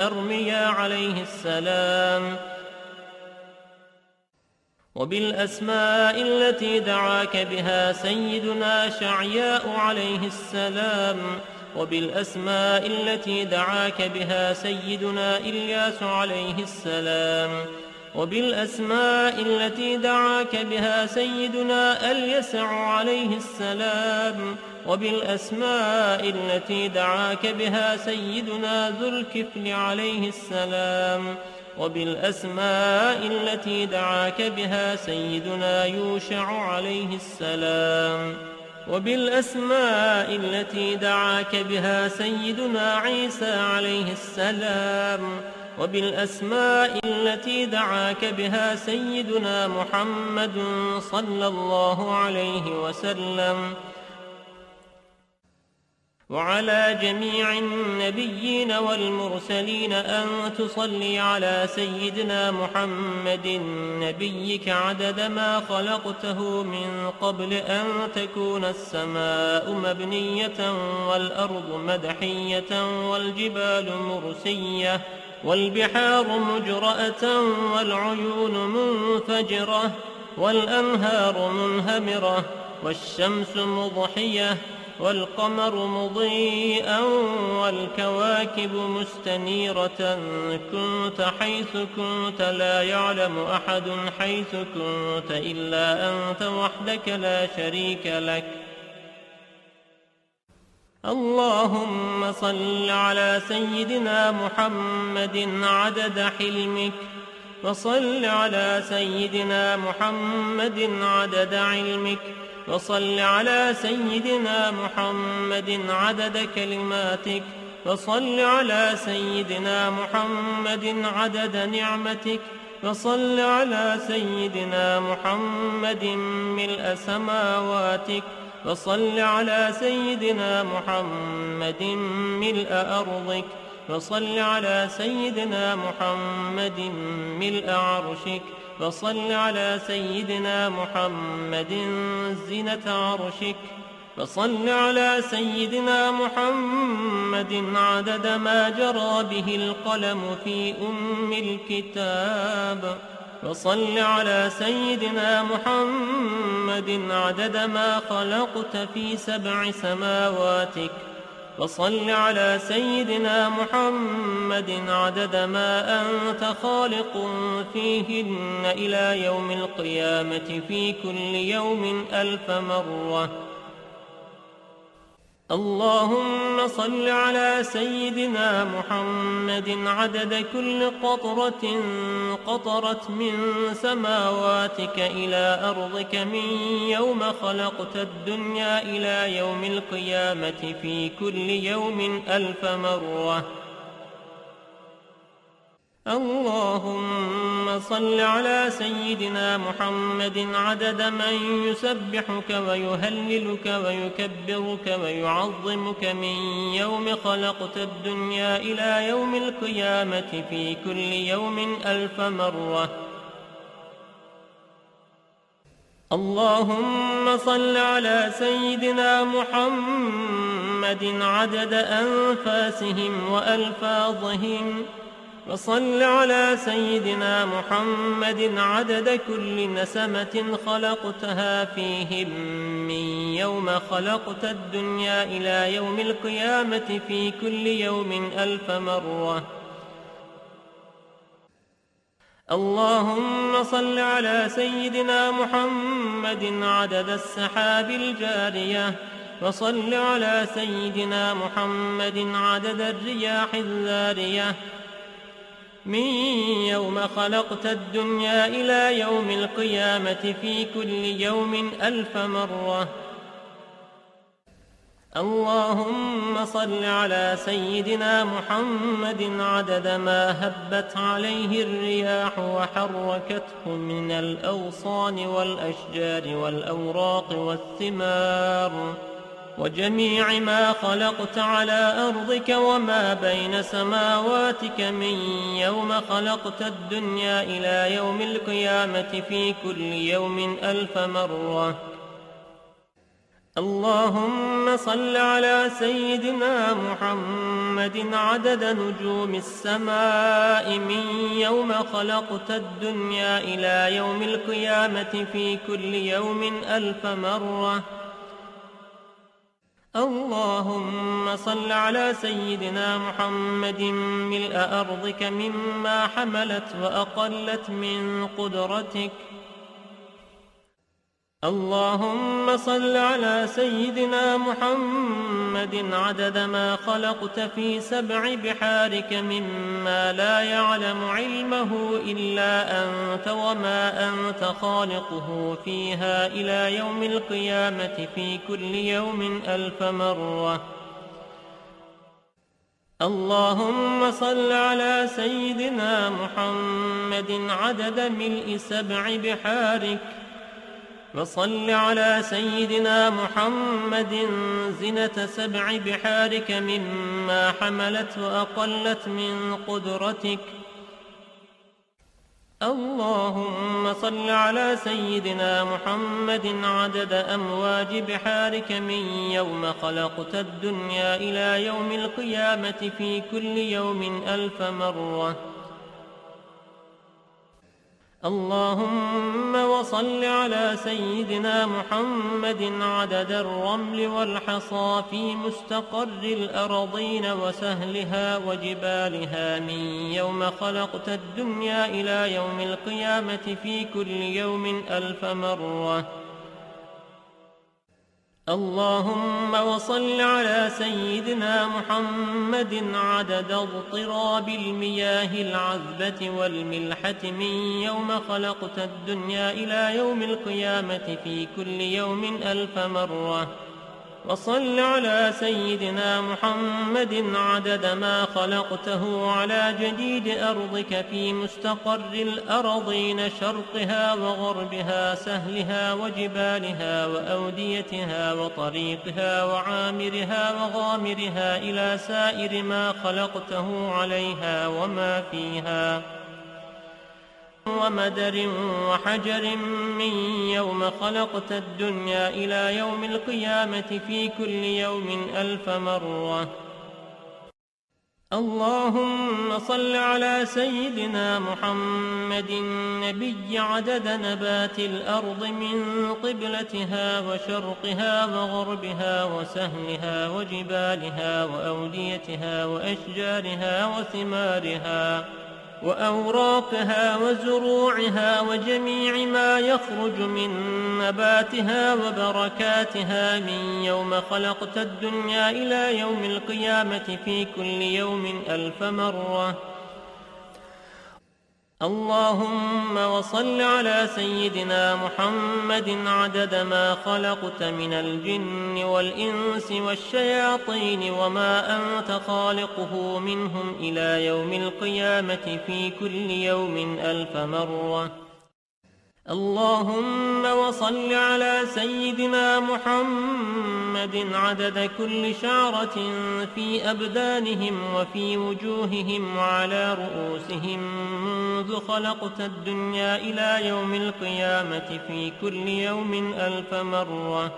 أرميا عليه السلام، وبالأسماء التي دعاك بها سيدنا شعياء عليه السلام، وبالأسماء التي دعاك بها سيدنا إلياس عليه السلام، وبالأسماء التي دعاك بها سيدنا اليسع عليه السلام، وبالأسماء التي دعاك بها سيدنا ذو الكفل عليه السلام، وبالأسماء التي دعاك بها سيدنا يوشع عليه السلام، وبالأسماء التي دعاك بها سيدنا عيسى عليه السلام، وبالأسماء التي دعاك بها سيدنا محمد صلى الله عليه وسلم، وعلى جميع النبيين والمرسلين أن تصلي على سيدنا محمد نبيك عدد ما خلقته من قبل أن تكون السماء مبنية والأرض مدحية والجبال مرسية والبحار مجرأة والعيون منفجرة والأنهار منهمرة والشمس مضحية والقمر مضيئا والكواكب مستنيرة، كنت حيث كنت لا يعلم أحد حيث كنت إلا أنت وحدك لا شريك لك. اللهم صل على سيدنا محمد عدد حلمك، وصل على سيدنا محمد عدد علمك، وصل على سيدنا محمد عدد كلماتك، وصل على سيدنا محمد عدد نعمتك، وصل على سيدنا محمد ملء سماواتك، وصل على سيدنا محمد ملء أرضك، وصل على سيدنا محمد ملء عرشك، وصل على سيدنا محمد زينة عرشك، وصل على سيدنا محمد عدد ما جرى به القلم في الكتاب، وصل على سيدنا محمد عدد ما خلقت في 7 سماواتك، وصل على سيدنا محمد عدد ما أنت خالق فيهن إلى يوم القيامة في كل يوم 1000 مرة. اللهم صل على سيدنا محمد عدد كل قطرة قطرت من سماواتك إلى أرضك من يوم خلقت الدنيا إلى يوم القيامة في كل يوم 1000 مرة. اللهم صل على سيدنا محمد عدد من يسبحك ويهللك ويكبرك ويعظمك من يوم خلقت الدنيا إلى يوم القيامة في كل يوم 1000 مرة. اللهم صل على سيدنا محمد عدد أنفاسهم وألفاظهم، وصل على سيدنا محمد عدد كل نسمة خلقتها فيهم من يوم خلقت الدنيا إلى يوم القيامة في كل يوم 1000 مرة. اللهم صل على سيدنا محمد عدد السحاب الجارية، وصل على سيدنا محمد عدد الرياح الذارية من يوم خلقت الدنيا إلى يوم القيامة في كل يوم 1000 مرة. اللهم صل على سيدنا محمد عدد ما هبت عليه الرياح وحركته من الأغصان والأشجار والأوراق والثمار وجميع ما خلقت على أرضك وما بين سماواتك من يوم خلقت الدنيا إلى يوم القيامة في كل يوم 1000 مرة. اللهم صل على سيدنا محمد عدد نجوم السماء من يوم خلقت الدنيا إلى يوم القيامة في كل يوم 1000 مرة. اللهم صل على سيدنا محمد ملء أرضك مما حملت وأقلت من قدرتك. اللهم صل على سيدنا محمد عدد ما خلقت في 7 بحارك مما لا يعلم علمه إلا أنت وما أنت خالقه فيها إلى يوم القيامة في كل يوم 1000 مرة. اللهم صل على سيدنا محمد عدد ملء 7 بحارك، وصل على سيدنا محمد زنة 7 بحارك مما حملت وأقلت من قدرتك. اللهم صل على سيدنا محمد عدد أمواج بحارك من يوم خلقت الدنيا إلى يوم القيامة في كل يوم 1000 مرة. اللهم وصل على سيدنا محمد عدد الرمل والحصى في مستقر الأرضين وسهلها وجبالها من يوم خلقت الدنيا إلى يوم القيامة في كل يوم 1000 مرة. اللهم وصل على سيدنا محمد عدد اضطراب المياه العذبة والملحة من يوم خلقت الدنيا إلى يوم القيامة في كل يوم 1000 مرة. وصل على سيدنا محمد عدد ما خلقته على جديد أرضك في مستقر الأرضين شرقها وغربها سهلها وجبالها وأوديتها وطريقها وعامرها وغامرها إلى سائر ما خلقته عليها وما فيها، ومدر وحجر من يوم خلقت الدنيا إلى يوم القيامة في كل يوم 1000 مرة. اللهم صل على سيدنا محمد النبي عدد نبات الأرض من قبلتها وشرقها وغربها وسهلها وجبالها وأوديتها وأشجارها وثمارها وأوراقها وزروعها وجميع ما يخرج من نباتها وبركاتها من يوم خلقت الدنيا إلى يوم القيامة في كل يوم 1000 مرة. اللهم وصل على سيدنا محمد عدد ما خلقت من الجن والإنس والشياطين وما أنت خالقه منهم إلى يوم القيامة في كل يوم 1000 مرة. اللهم وصل على سيدنا محمد عدد كل شعرة في أبدانهم وفي وجوههم وعلى رؤوسهم منذ خلقت الدنيا إلى يوم القيامة في كل يوم 1000 مرة.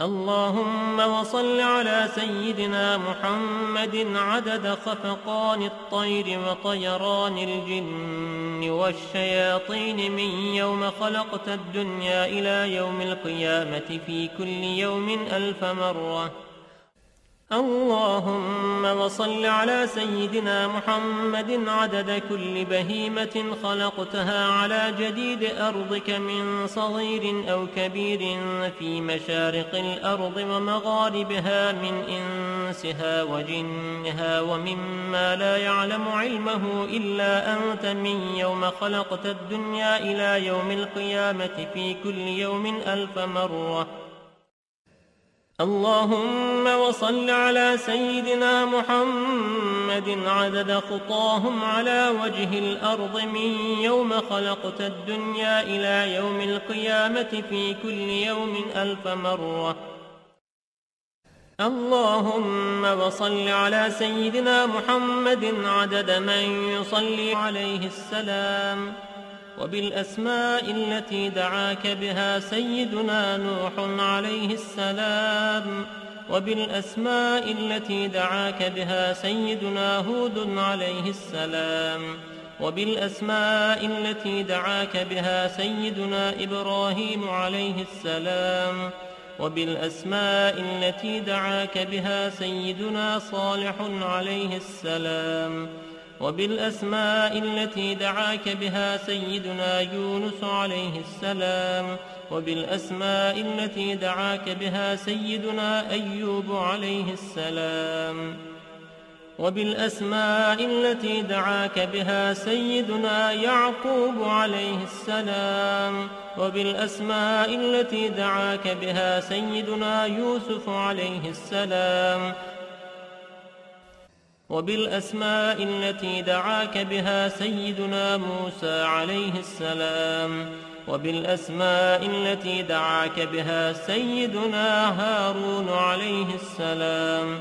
اللهم وصل على سيدنا محمد عدد خفقان الطير وطيران الجن والشياطين من يوم خلقت الدنيا إلى يوم القيامة في كل يوم 1000 مرة. اللهم وصل على سيدنا محمد عدد كل بهيمة خلقتها على جديد أرضك من صغير أو كبير في مشارق الأرض ومغاربها من إنسها وجنها ومما لا يعلم علمه إلا أنت من يوم خلقت الدنيا إلى يوم القيامة في كل يوم 1000 مرة. اللهم وصل على سيدنا محمد عدد خطاهم على وجه الأرض من يوم خلقت الدنيا إلى يوم القيامة في كل يوم 1000 مرة. اللهم وصل على سيدنا محمد عدد من يصلي عليه السلام وبالأسماء التي دعاك بها سيدنا نوح عليه السلام، وبالأسماء التي دعاك بها سيدنا هود عليه السلام، وبالأسماء التي دعاك بها سيدنا إبراهيم عليه السلام، وبالأسماء التي دعاك بها سيدنا صالح عليه السلام، وبالأسماء التي دعاك بها سيدنا يونس عليه السلام، وبالأسماء التي دعاك بها سيدنا أيوب عليه السلام، وبالأسماء التي دعاك بها سيدنا يعقوب عليه السلام، وبالأسماء التي دعاك بها سيدنا يوسف عليه السلام، وبالأسماء التي دعاك بها سيدنا موسى عليه السلام، وبالأسماء التي دعاك بها سيدنا هارون عليه السلام،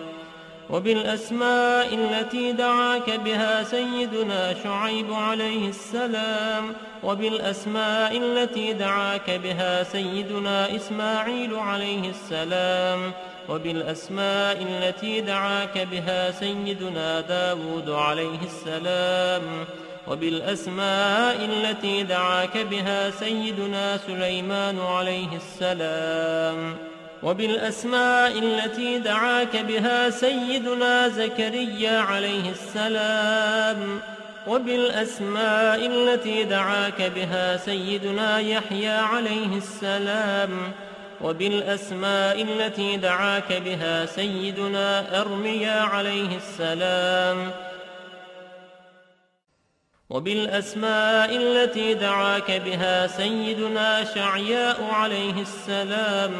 وبالأسماء التي دعاك بها سيدنا شعيب عليه السلام، وبالأسماء التي دعاك بها سيدنا إسماعيل عليه السلام، وبالأسماء التي دعاك بها سيدنا داود عليه السلام، وبالأسماء التي دعاك بها سيدنا سليمان عليه السلام، وبالأسماء التي دعاك بها سيدنا زكريا عليه السلام، وبالأسماء التي دعاك بها سيدنا يحيى عليه السلام، وبالأسماء التي دعاك بها سيدنا أرميا عليه السلام، وبالأسماء التي دعاك بها سيدنا شعياء عليه السلام،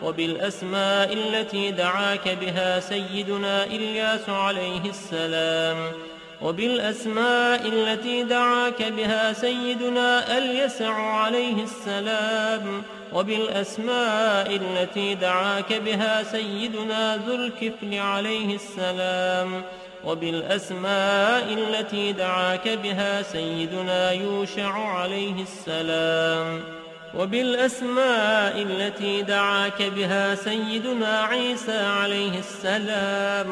وبالأسماء التي دعاك بها سيدنا إلياس عليه السلام، وبالأسماء التي دعاك بها سيدنا اليسع عليه السلام، وبالأسماء التي دعاك بها سيدنا ذو الكفل عليه السلام، وبالأسماء التي دعاك بها سيدنا يوشع عليه السلام، وبالأسماء التي دعاك بها سيدنا عيسى عليه السلام،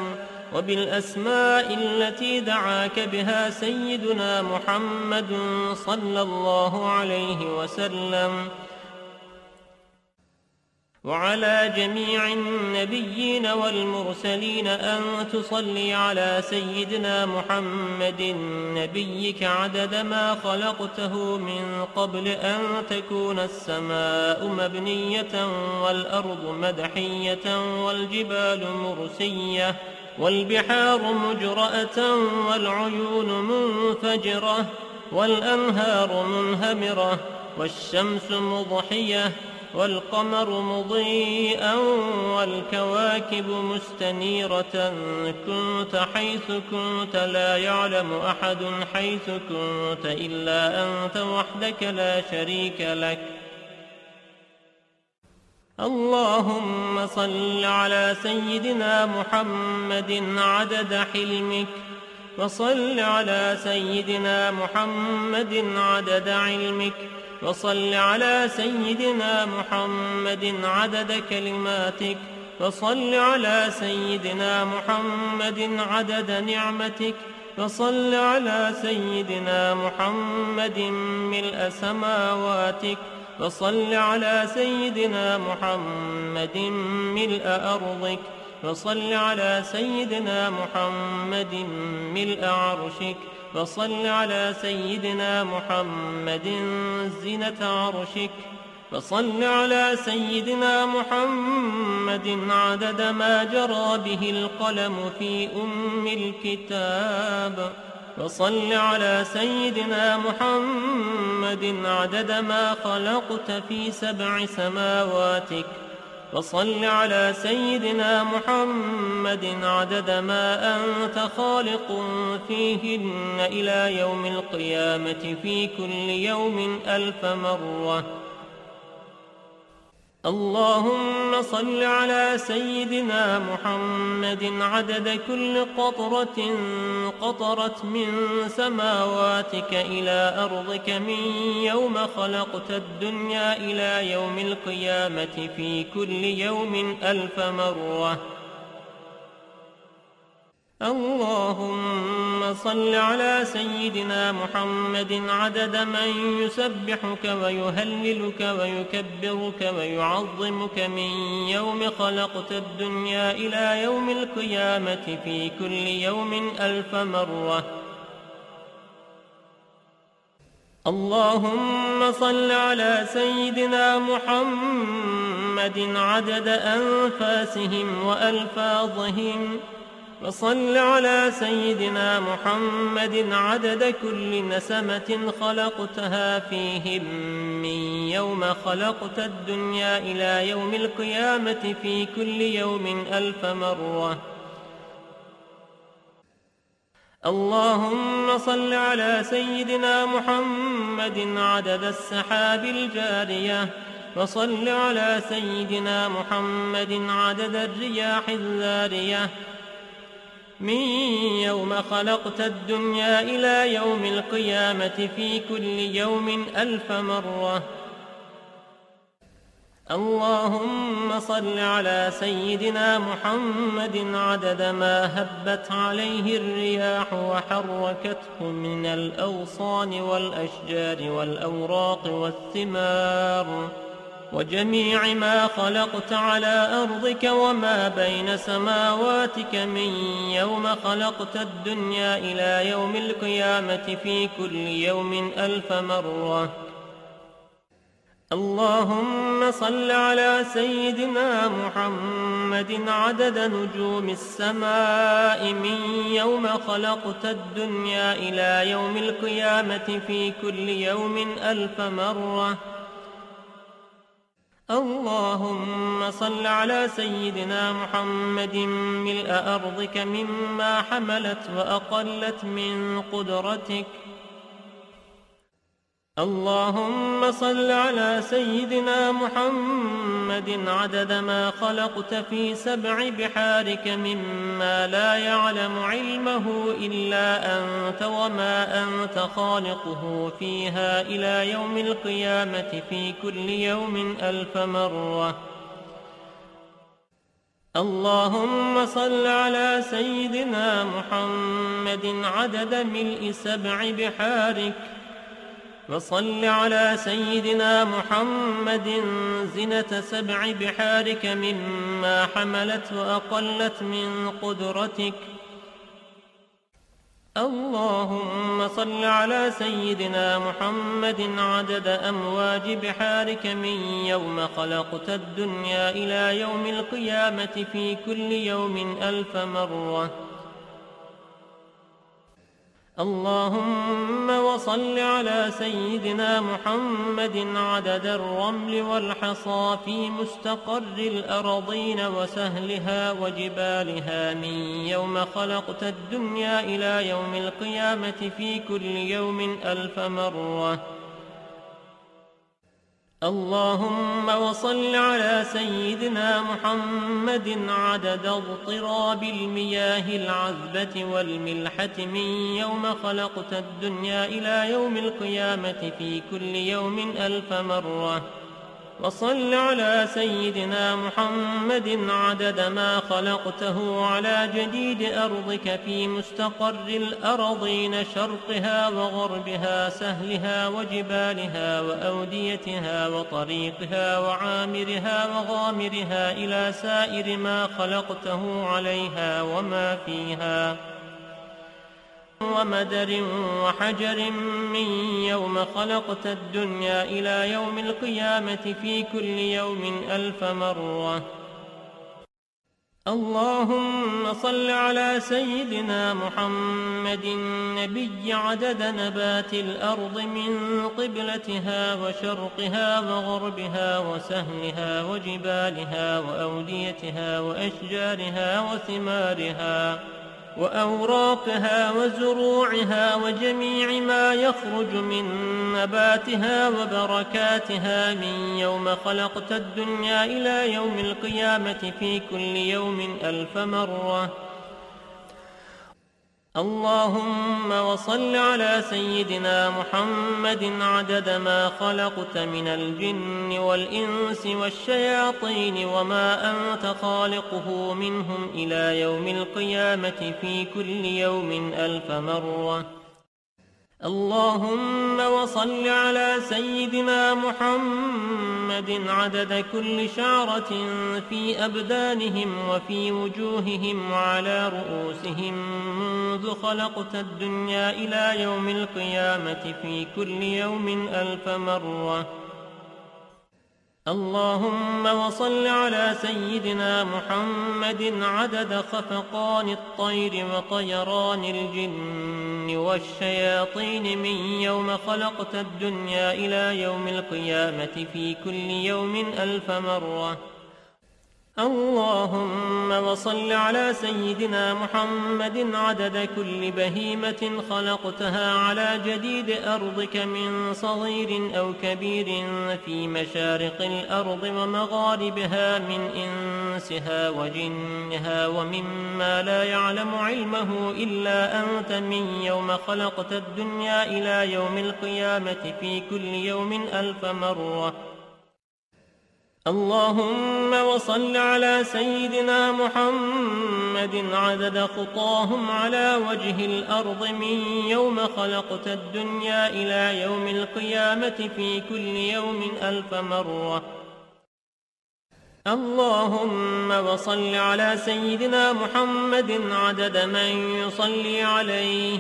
وبالأسماء التي دعاك بها سيدنا محمد صلى الله عليه وسلم، وعلى جميع النبيين والمرسلين أن تصلي على سيدنا محمد نبيك عدد ما خلقته من قبل أن تكون السماء مبنية والأرض مدحية والجبال مرسية والبحار مجرأة والعيون منفجرة والأنهار منهمرة والشمس مضحية والقمر مضيئا والكواكب مستنيرة كنت حيث كنت لا يعلم أحد حيث كنت إلا أنت وحدك لا شريك لك. اللهم صل على سيدنا محمد عدد حلمك، وصل على سيدنا محمد عدد علمك، وصل على سيدنا محمد عدد كلماتك، وصل على سيدنا محمد عدد نعمتك، وصل على سيدنا محمد ملء سماواتك، وصل على سيدنا محمد ملء أرضك، وصل على سيدنا محمد ملء عرشك، وصل على سيدنا محمد زينة عرشك، وصل على سيدنا محمد عدد ما جرى به القلم في الكتاب، وصل على سيدنا محمد عدد ما خلقت في 7 سماواتك، وصل على سيدنا محمد عدد ما أنت خالق فيهن إلى يوم القيامة في كل يوم 1000 مرة. اللهم صل على سيدنا محمد عدد كل قطرة قطرت من سماواتك إلى أرضك من يوم خلقت الدنيا إلى يوم القيامة في كل يوم 1000 مرة. اللهم صل على سيدنا محمد عدد من يسبحك ويهللك ويكبرك ويعظمك من يوم خلقت الدنيا إلى يوم القيامة في كل يوم 1000 مرة. اللهم صل على سيدنا محمد عدد أنفاسهم وألفاظهم، وصل على سيدنا محمد عدد كل نسمة خلقتها فيهم من يوم خلقت الدنيا إلى يوم القيامة في كل يوم 1000 مرة. اللهم صل على سيدنا محمد عدد السحاب الجارية، وصل على سيدنا محمد عدد الرياح الذارية من يوم خلقت الدنيا إلى يوم القيامة في كل يوم 1000 مرة. اللهم صل على سيدنا محمد عدد ما هبت عليه الرياح وحركته من الأغصان والأشجار والأوراق والثمار وجميع ما خلقت على أرضك وما بين سماواتك من يوم خلقت الدنيا إلى يوم القيامة في كل يوم 1000 مرة. اللهم صل على سيدنا محمد عدد نجوم السماء من يوم خلقت الدنيا إلى يوم القيامة في كل يوم 1000 مرة. اللهم صل على سيدنا محمد ملء أرضك مما حملت وأقلت من قدرتك. اللهم صل على سيدنا محمد عدد ما خلقت في 7 بحارك مما لا يعلم علمه إلا أنت وما أنت خالقه فيها إلى يوم القيامة في كل يوم 1000 مرة. اللهم صل على سيدنا محمد عدد ملء 7 بحارك، وصل على سيدنا محمد زنة 7 بحارك مما حملت وأقلت من قدرتك. اللهم صل على سيدنا محمد عدد أمواج بحارك من يوم خلقت الدنيا إلى يوم القيامة في كل يوم 1000 مرة. اللهم وصل على سيدنا محمد عدد الرمل والحصى في مستقر الأرضين وسهلها وجبالها من يوم خلقت الدنيا إلى يوم القيامة في كل يوم 1000 مرة. اللهم وصل على سيدنا محمد عدد اضطراب المياه العذبة والملحة من يوم خلقت الدنيا إلى يوم القيامة في كل يوم 1000 مرة. وصل على سيدنا محمد عدد ما خلقته على جديد أرضك في مستقر الأرضين شرقها وغربها سهلها وجبالها وأوديتها وطريقها وعامرها وغامرها إلى سائر ما خلقته عليها وما فيها ومدر وحجر من يوم خلقت الدنيا إلى يوم القيامة في كل يوم 1000 مرة. اللهم صل على سيدنا محمد النبي عدد نبات الأرض من قبلتها وشرقها وغربها وسهلها وجبالها وأوديتها وأشجارها وثمارها وأوراقها وزروعها وجميع ما يخرج من نباتها وبركاتها من يوم خلقت الدنيا إلى يوم القيامة في كل يوم 1000 مرة. اللهم وصل على سيدنا محمد عدد ما خلقت من الجن والإنس والشياطين وما أنت خالقه منهم إلى يوم القيامة في كل يوم 1000 مرة. اللهم وصل على سيدنا محمد عدد كل شعرة في أبدانهم وفي وجوههم وعلى رؤوسهم منذ خلقت الدنيا إلى يوم القيامة في كل يوم 1000 مرة. اللهم وصل على سيدنا محمد عدد خفقان الطير وطيران الجن والشياطين من يوم خلقت الدنيا إلى يوم القيامة في كل يوم 1000 مرة. اللهم وصل على سيدنا محمد عدد كل بهيمة خلقتها على جديد أرضك من صغير أو كبير في مشارق الأرض ومغاربها من إنسها وجنها ومما لا يعلم علمه إلا أنت من يوم خلقت الدنيا إلى يوم القيامة في كل يوم 1000 مرة. اللهم وصل على سيدنا محمد عدد خطاهم على وجه الأرض من يوم خلقت الدنيا إلى يوم القيامة في كل يوم 1000 مرة. اللهم وصل على سيدنا محمد عدد من يصلي عليه،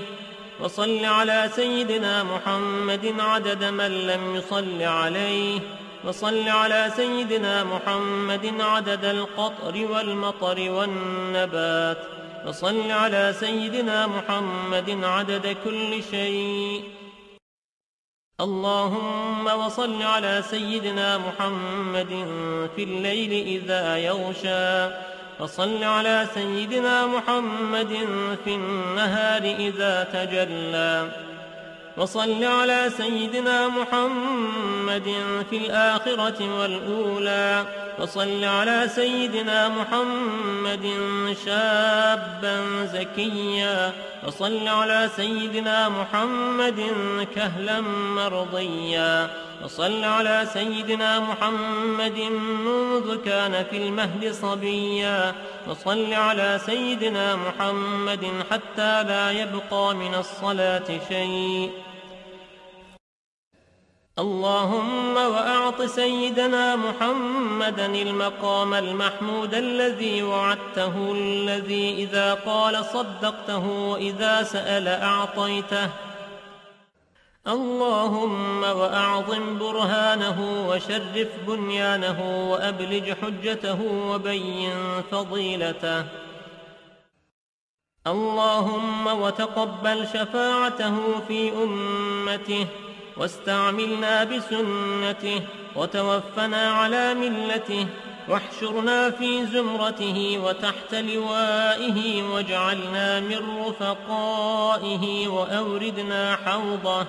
وصل على سيدنا محمد عدد من لم يصل عليه، وصل على سيدنا محمد عدد القطر والمطر والنبات، وصل على سيدنا محمد عدد كل شيء. اللهم وصل على سيدنا محمد في الليل إذا يغشى، وصل على سيدنا محمد في النهار إذا تجلى، وصل على سيدنا محمد في الآخرة والأولى، وصل على سيدنا محمد شابا زكيا، وصل على سيدنا محمد كهلا مرضيا، وصل على سيدنا محمد منذ كان في المهد صبيا، وصل على سيدنا محمد حتى لا يبقى من الصلاة شيء. اللهم وأعط سيدنا محمدا المقام المحمود الذي وعدته، الذي إذا قال صدقته وإذا سأل أعطيته. اللهم وأعظم برهانه وشرف بنيانه وأبلج حجته وبين فضيلته. اللهم وتقبل شفاعته في أمته، واستعملنا بسنته، وتوفنا على ملته، واحشرنا في زمرته وتحت لوائه، واجعلنا من رفقائه، وأوردنا حوضه،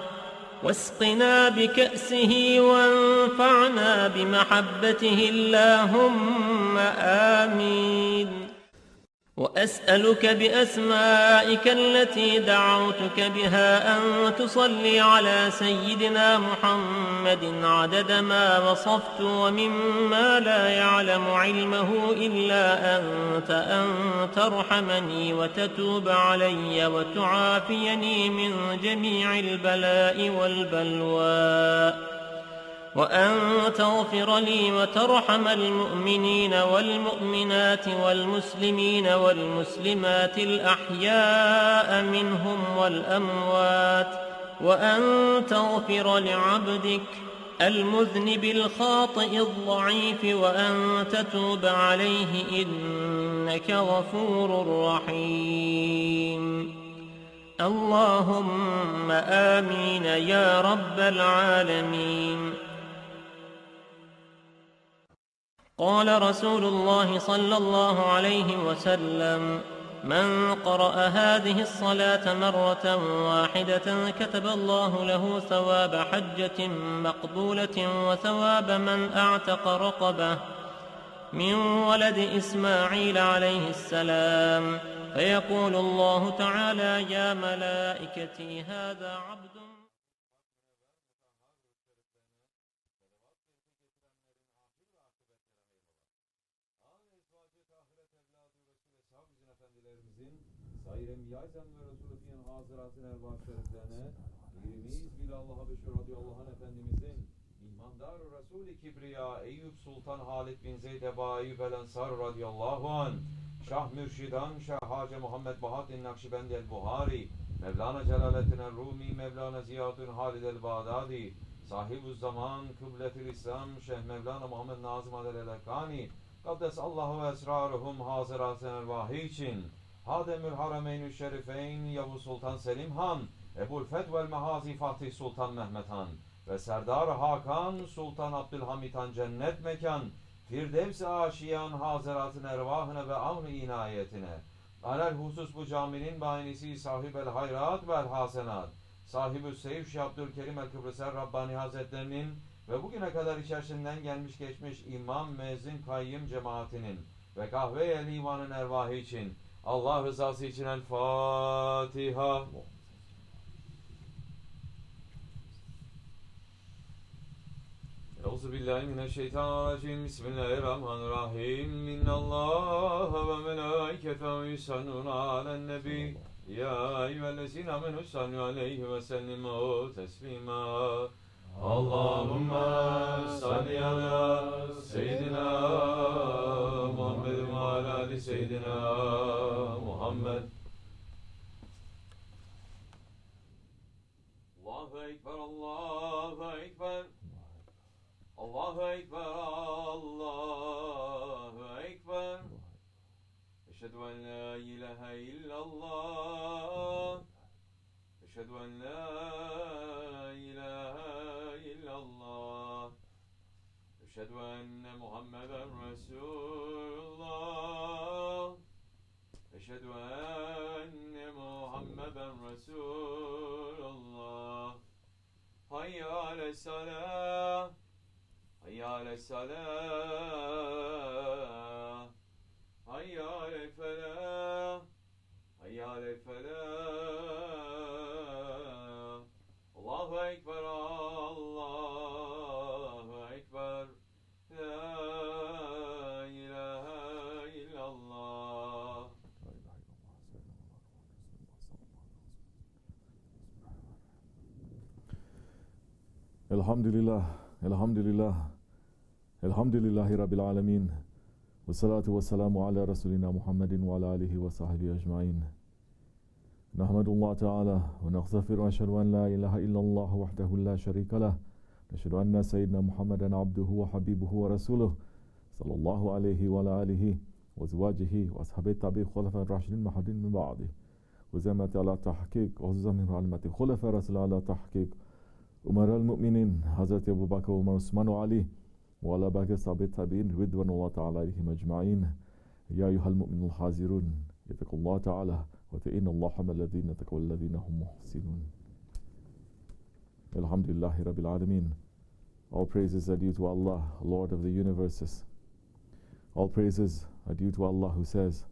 واسقنا بكأسه، وانفعنا بمحبته، اللهم آمين. وأسألك بأسمائك التي دعوتك بها أن تصلي على سيدنا محمد عدد ما وصفت ومما لا يعلم علمه إلا أنت، أن ترحمني وتتوب علي وتعافيني من جميع البلاء والبلوى، وأن تغفر لي وترحم المؤمنين والمؤمنات والمسلمين والمسلمات الأحياء منهم والأموات، وأن تغفر لعبدك المذنب الخاطئ الضعيف، وأن تتوب عليه إنك غفور رحيم. اللهم آمين يا رب العالمين. قال رسول الله صلى الله عليه وسلم: من قرأ هذه الصلاة مرة واحدة كتب الله له ثواب حجة مقبولة وثواب من أعتق رقبة من ولد إسماعيل عليه السلام. فيقول الله تعالى: يا ملائكتي هذا عبد. Resul-i Kibriya Eyüp Sultan Halid bin Zeyd Eba Eyyub el Ensar radıyallahu anh, Şah Mürşidan Şah Hacı Muhammed Bahattin Nakşibendi el-Buhari, Mevlana Celaleddin el-Rumi, Mevlana Ziyadun Halid el-Bağdadi, Sahib-ü Zaman, Kıblet-ül İslam, Şeyh Mevlana Muhammed Nazım Adel el-Ekani, Kaddesallahu ve esraruhum hazıratın ervahı için, Hademül Harameyn-ü Şerifeyn, Yavuz Sultan Selim Han, Ebul Fetvel Mehazi Fatih Sultan Mehmet Han, ve Serdar Hakan Sultan Abdülhamid Han cennet mekan, Firdevs-i Aşiyan haziratın ervahına ve amr-ı inayetine, alel husus bu caminin bahanesi sahib-el hayrat vel hasenat, sahib-ü seyf Şeyh Abdülkerim el-Kıbrıser Rabbani Hazretlerinin ve bugüne kadar içerisinden gelmiş geçmiş imam, müezzin, kayyım cemaatinin ve kahve-i livanın ervahı için, Allah rızası için El Fatiha. Euzubillahimineşşeytanirracim. Bismillahirrahmanirrahim. İnnallâhe ve melâiketehu yusallûne alen nebi. Ya eyyühellezîne amenû sallu aleyhi ve sellimu teslîmâ. Allahümme salli ala seyyidina Muhammed ve ala ali seyyidina Muhammed. Allahu Ekber, Allahu Ekber. Allahu Ekber, Allahu Ekber. Eşhedü en la ilahe illallah. Eşhedü en la ilahe illallah. Eşhedü enne Muhammeden Resulullah. Eşhedü enne Muhammeden Resulullah. Hayya ale's-salâh. Hayya ale's-salâh. Hayya alel-felâh. Hayya alel-felâh. Allahu Ekber, Allahu Ekber. La ilahe illallah. Elhamdülillah, elhamdülillah, elhamdülillahi Rabbil alemin. Ve salatu ve selamu ala Resulina Muhammedin ve ala alihi ve sahbihi ecmain. Nahmedullah Teala ve nagzafiru ve eşhedü en la ilahe illallah vahdehu la şerike leh. Eşhedü enne seyyidina Muhammeden abduhu ve habibuhu ve resuluh. Sallallahu aleyhi ve ala alihi ve zvacihi ve ashabi tabi khulafa raşidin mahadin min ba'di. Ve zemeti ala tahkik ve zemin alimeti khulafa rasul ala tahkik. Umar el-Mu'minin Hazreti Ebu Bakr, Umar, Osman ve Ali ve ala baki sahabe tabi'in ridvanullah ta'ala aleyhim ecma'in. Ya eyyuhel mu'minul hazirun yetekullah ta'ala ve te'innallaha mellezine tekvellezine hum muhsinun. Elhamdülillahi Rabbil alemin. All praises are due to Allah, Lord of the universes. All praises are due to Allah who says,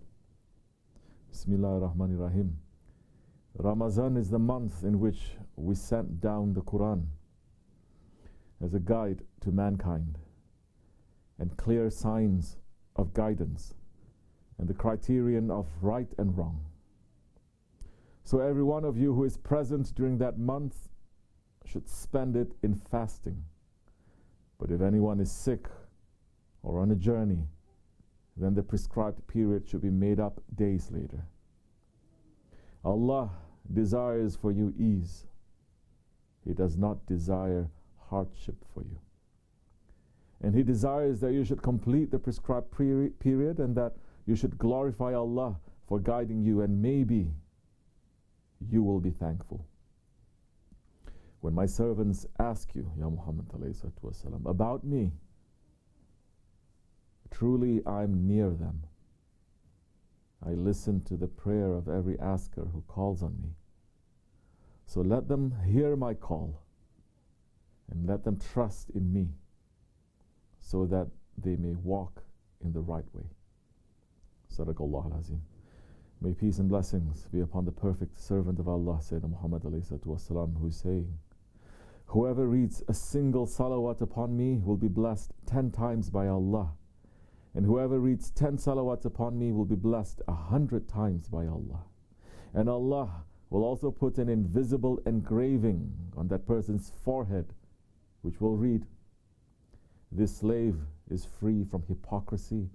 Bismillahirrahmanirrahim. Ramadan is the month in which we sent down the Quran as a guide to mankind and clear signs of guidance and the criterion of right and wrong. So every one of you who is present during that month should spend it in fasting. But if anyone is sick or on a journey, then the prescribed period should be made up days later. Allah desires for you ease. He does not desire hardship for you. And He desires that you should complete the prescribed period and that you should glorify Allah for guiding you, and maybe you will be thankful. When my servants ask you, Ya Muhammad ﷺ, about me, truly I'm near them. I listen to the prayer of every asker who calls on me. So let them hear my call and let them trust in me so that they may walk in the right way. Sadaqallahu al-Azim. May peace and blessings be upon the perfect servant of Allah, Sayyidina Muhammad ﷺ, who is saying, whoever reads a single salawat upon me will be blessed 10 times by Allah, and whoever reads 10 salawats upon me will be blessed 100 times by Allah. And Allah will also put an invisible engraving on that person's forehead, which will read, this slave is free from hypocrisy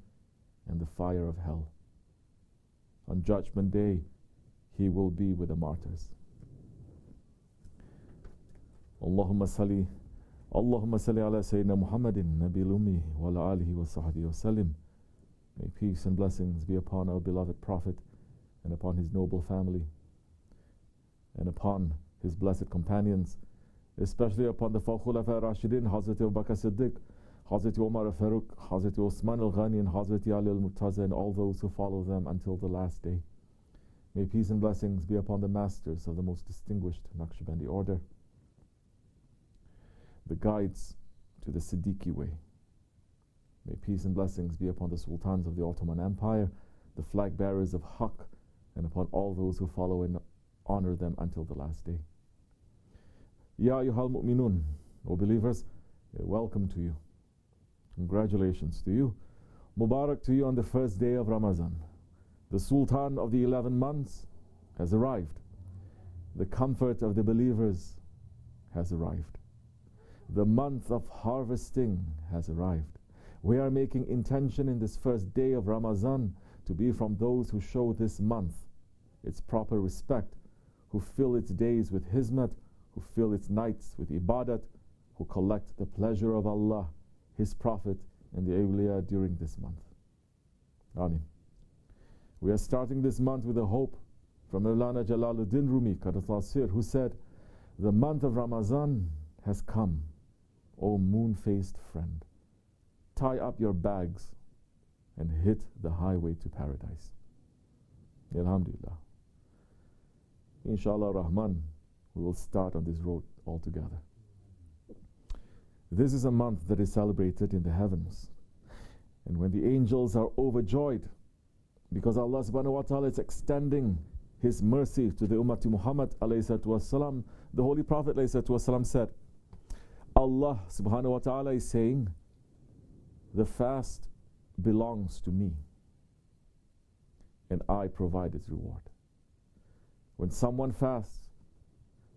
and the fire of hell. On Judgment Day, he will be with the martyrs. Allahumma salli ala Sayyidina Muhammadin Nabil Ummi wa ala alihi wa sahbihi wa sallim. May peace and blessings be upon our beloved Prophet and upon his noble family and upon his blessed companions, especially upon the four Khulafa Rashidin, Hazrat Abu Bakr Siddiq, Hazrat Umar al-Faruq, Hazrat Osman al-Ghani, and Hazrat Ali al-Murtaza, and all those who follow them until the last day. May peace and blessings be upon the masters of the most distinguished Naqshbandi order, the guides to the Siddiqui way. May peace and blessings be upon the sultans of the Ottoman Empire, the flag bearers of Haqq, and upon all those who follow and honor them until the last day. Ya ayyuhal mu'minun, O believers, welcome to you. Congratulations to you. Mubarak to you on the first day of Ramadan. The Sultan of the 11 months has arrived. The comfort of the believers has arrived. The month of harvesting has arrived. We are making intention in this first day of Ramadan to be from those who show this month its proper respect, who fill its days with hizmat, who fill its nights with ibadat, who collect the pleasure of Allah, His Prophet, and the awliya during this month. Ameen. We are starting this month with a hope from Mawlana Jalaluddin Rumi, Qaddasallahu, who said, the month of Ramadan has come, O moon-faced friend. Tie up your bags and hit the highway to paradise. Alhamdulillah. Inshallah Rahman, we will start on this road altogether. This is a month that is celebrated in the heavens. And when the angels are overjoyed, because Allah subhanahu wa ta'ala is extending His mercy to the Ummah Muhammad alayhi wasalam, the Holy Prophet alayhi wasalam said, Allah subhanahu wa ta'ala is saying, the fast belongs to me, and I provide its reward. When someone fasts,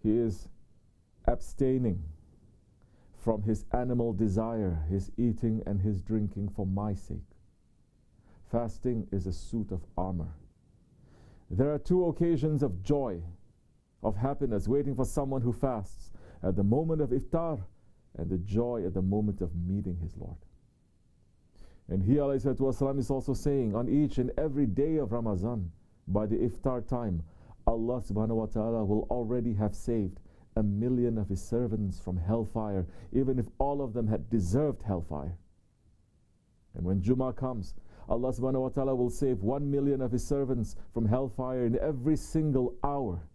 he is abstaining from his animal desire, his eating and his drinking for my sake. Fasting is a suit of armor. There are 2 occasions of joy, of happiness waiting for someone who fasts, at the moment of iftar and the joy at the moment of meeting his Lord. And he alayhi wasallam is also saying, on each and every day of Ramadan, by the iftar time, Allah subhanahu wa ta'ala will already have saved 1 million of His servants from hellfire, even if all of them had deserved hellfire. And when Jummah comes, Allah subhanahu wa ta'ala will save 1 million of His servants from hellfire in every single hour,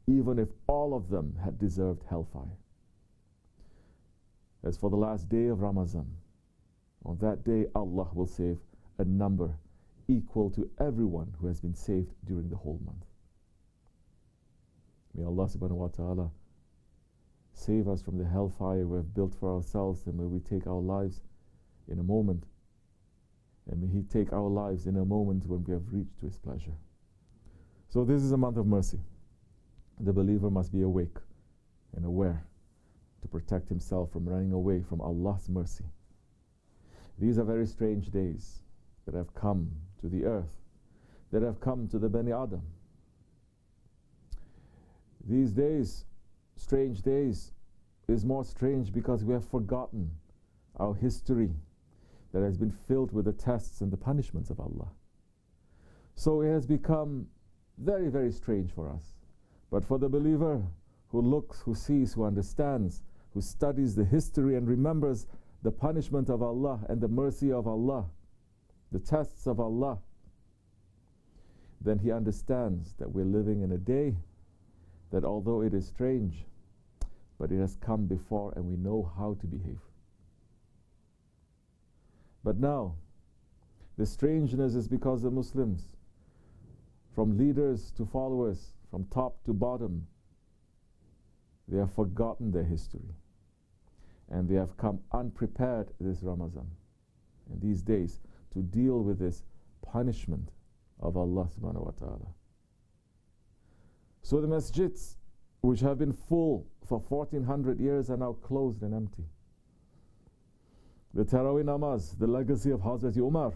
even if all of them had deserved hellfire. As for the last day of Ramadan, on that day Allah will save a number equal to everyone who has been saved during the whole month. May Allah subhanahu wa ta'ala save us from the hellfire we have built for ourselves, and may we take our lives in a moment, and may He take our lives in a moment when we have reached to His pleasure. So this is a month of mercy. The believer must be awake and aware to protect himself from running away from Allah's mercy. These are very strange days that have come to the earth, that have come to the Bani Adam. These days, strange days, is more strange because we have forgotten our history that has been filled with the tests and the punishments of Allah. So it has become very, very strange for us. But for the believer who looks, who sees, who understands, who studies the history and remembers the punishment of Allah and the mercy of Allah, the tests of Allah, then he understands that we're living in a day that, although it is strange, but it has come before and we know how to behave. But now, the strangeness is because the Muslims, from leaders to followers, from top to bottom, they have forgotten their history. And they have come unprepared this Ramadan and these days to deal with this punishment of Allah subhanahu wa ta'ala. So the masjids, which have been full for 1400 years, are now closed and empty. The Taraweeh Namaz, the legacy of Hazrat Umar,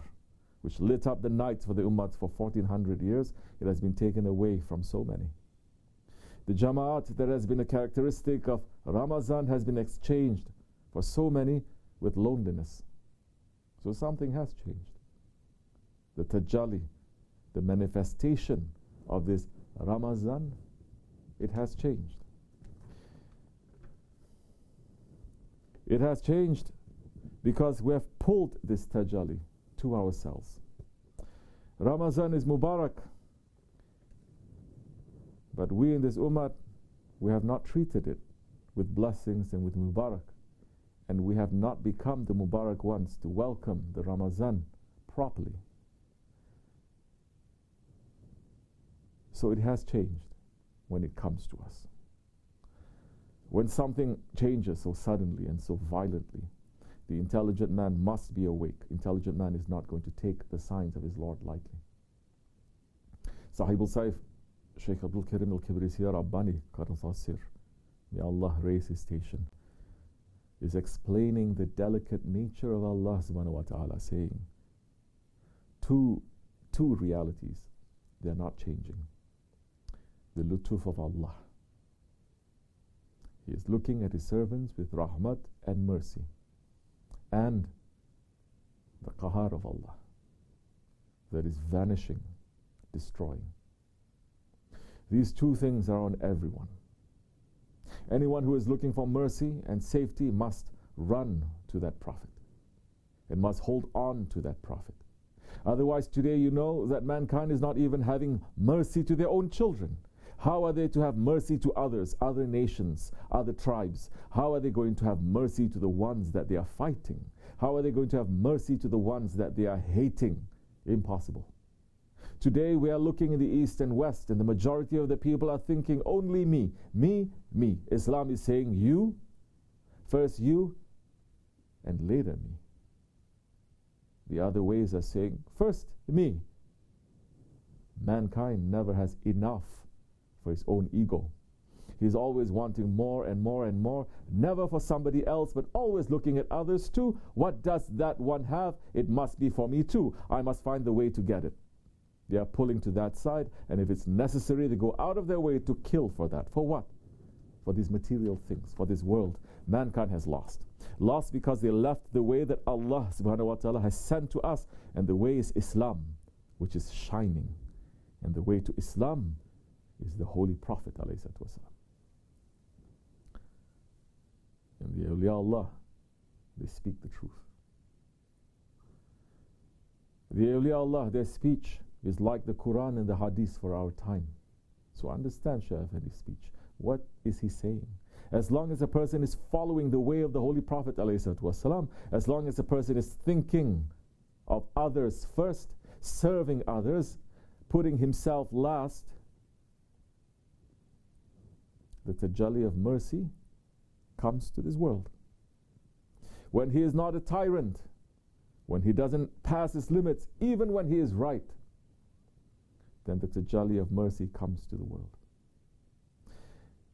which lit up the nights for the Ummah for 1400 years, it has been taken away from so many. The Jama'at that has been a characteristic of Ramadan has been exchanged for so many with loneliness. So something has changed. The Tajalli, the manifestation of this Ramadan, it has changed. It has changed because we have pulled this Tajalli to ourselves. Ramadan is Mubarak, but we in this Ummah, we have not treated it with blessings and with Mubarak. And we have not become the Mubarak ones to welcome the Ramadan properly. So it has changed when it comes to us. When something changes so suddenly and so violently, the intelligent man must be awake. Intelligent man is not going to take the signs of his Lord lightly. Sahibul Saif, Shaykh Abdul Karim al-Kibrisiya Rabbani, may Allah raise his station, is explaining the delicate nature of Allah subhanahu wa ta'ala, saying two realities, they are not changing. The lutuf of Allah, He is looking at His servants with rahmat and mercy, and the qahar of Allah that is vanishing, destroying. These two things are on everyone. Anyone who is looking for mercy and safety must run to that Prophet and must hold on to that Prophet. Otherwise, today you know that mankind is not even having mercy to their own children. How are they to have mercy to others, other nations, other tribes? How are they going to have mercy to the ones that they are fighting? How are they going to have mercy to the ones that they are hating? Impossible. Today we are looking in the east and west, and the majority of the people are thinking only me, me, me. Islam is saying you, first you, and later me. The other ways are saying first me. Mankind never has enough for his own ego. He's always wanting more and more and more, never for somebody else, but always looking at others too. What does that one have? It must be for me too. I must find the way to get it. They are pulling to that side, and if it's necessary, they go out of their way to kill for that. For what? For these material things, for this world. Mankind has lost. Lost because they left the way that Allah subhanahu wa ta'ala has sent to us, and the way is Islam, which is shining. And the way to Islam is the Holy Prophet alayhi salatu wasalam. And the awliya Allah, they speak the truth. The awliya Allah, their speech is like the Quran and the Hadith for our time. So understand Shaykh Effendi's speech. What is he saying? As long as a person is following the way of the Holy Prophet ﷺ, as long as a person is thinking of others first, serving others, putting himself last, the tajalli of mercy comes to this world. When he is not a tyrant, when he doesn't pass his limits, even when he is right, then the tajalli of mercy comes to the world.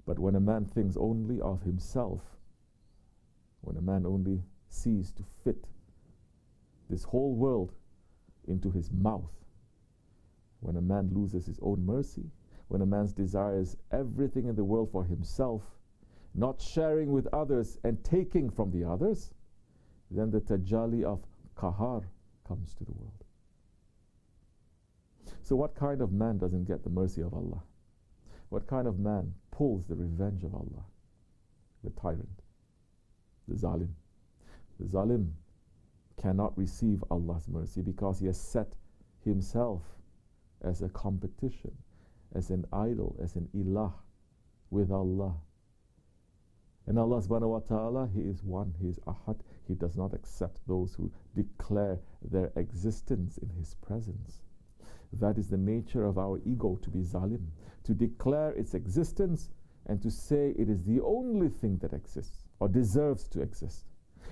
But when a man thinks only of himself, when a man only sees to fit this whole world into his mouth, when a man loses his own mercy, when a man desires everything in the world for himself, not sharing with others and taking from the others, then the tajalli of qahar comes to the world. So what kind of man doesn't get the mercy of Allah? What kind of man pulls the revenge of Allah? The tyrant, the zalim. The zalim cannot receive Allah's mercy because he has set himself as a competition, as an idol, as an ilah with Allah. And Allah subhanahu wa ta'ala, He is one, He is ahad. He does not accept those who declare their existence in His presence. That is the nature of our ego, to be zalim, to declare its existence and to say it is the only thing that exists or deserves to exist.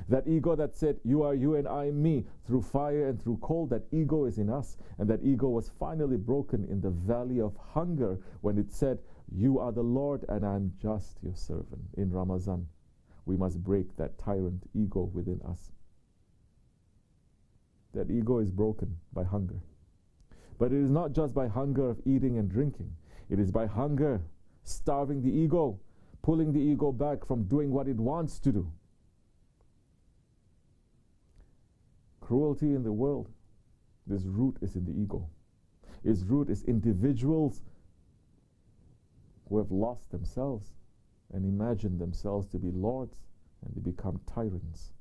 That ego that said, you are you and I am me, through fire and through cold, that ego is in us. And that ego was finally broken in the valley of hunger when it said, you are the Lord and I am just your servant. In Ramadan, we must break that tyrant ego within us. That ego is broken by hunger. But it is not just by hunger of eating and drinking. It is by hunger, starving the ego, pulling the ego back from doing what it wants to do. Cruelty in the world, this root is in the ego. Its root is individuals who have lost themselves and imagined themselves to be lords, and they become tyrants,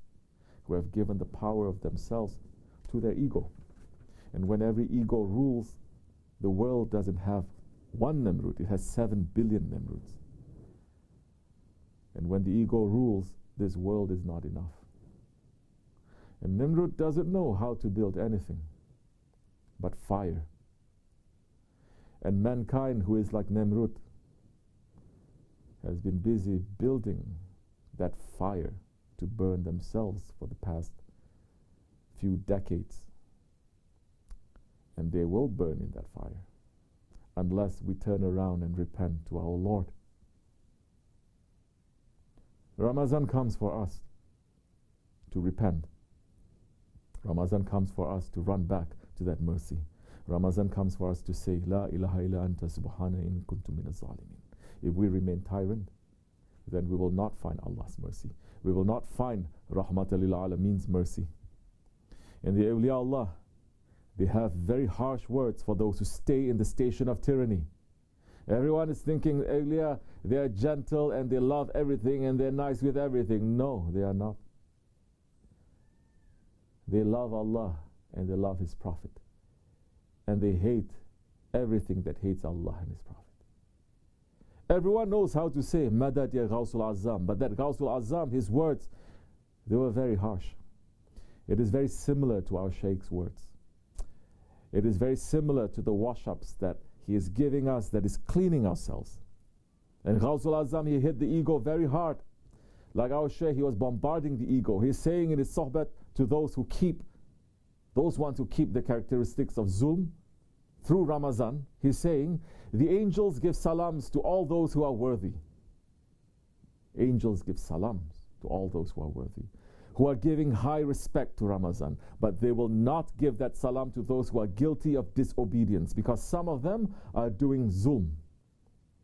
who have given the power of themselves to their ego. And when every ego rules, the world doesn't have one Nimrud, it has 7 billion Nimruds. And when the ego rules, this world is not enough. And Nimrud doesn't know how to build anything but fire. And mankind, who is like Nimrud, has been busy building that fire to burn themselves for the past few decades. And they will burn in that fire unless we turn around and repent to our Lord. Ramadan comes for us to repent. Ramadan comes for us to run back to that mercy. Ramadan comes for us to say, La ilaha illa anta subhana in kuntu minaz zalimin. If we remain tyrant, then we will not find Allah's mercy. We will not find Rahmatal lil Alameen's mercy. And the awliya Allah, they have very harsh words for those who stay in the station of tyranny. Everyone is thinking, awliya, they are gentle and they love everything and they're nice with everything. No, they are not. They love Allah and they love His Prophet. And they hate everything that hates Allah and His Prophet. Everyone knows how to say, Madad ya Ghawsul Azam. But that Ghawsul Azam, his words, they were very harsh. It is very similar to our Shaykh's words. It is very similar to the wash-ups that he is giving us, that is cleaning ourselves. And Ghawsul Azam, he hit the ego very hard. Like our Shaykh, he was bombarding the ego. He's saying in his sohbat to those ones who keep the characteristics of zulm through Ramadan, he's saying, the angels give salams to all those who are worthy. Angels give salams to all those who are worthy, who are giving high respect to Ramadan, but they will not give that salam to those who are guilty of disobedience, because some of them are doing zulm,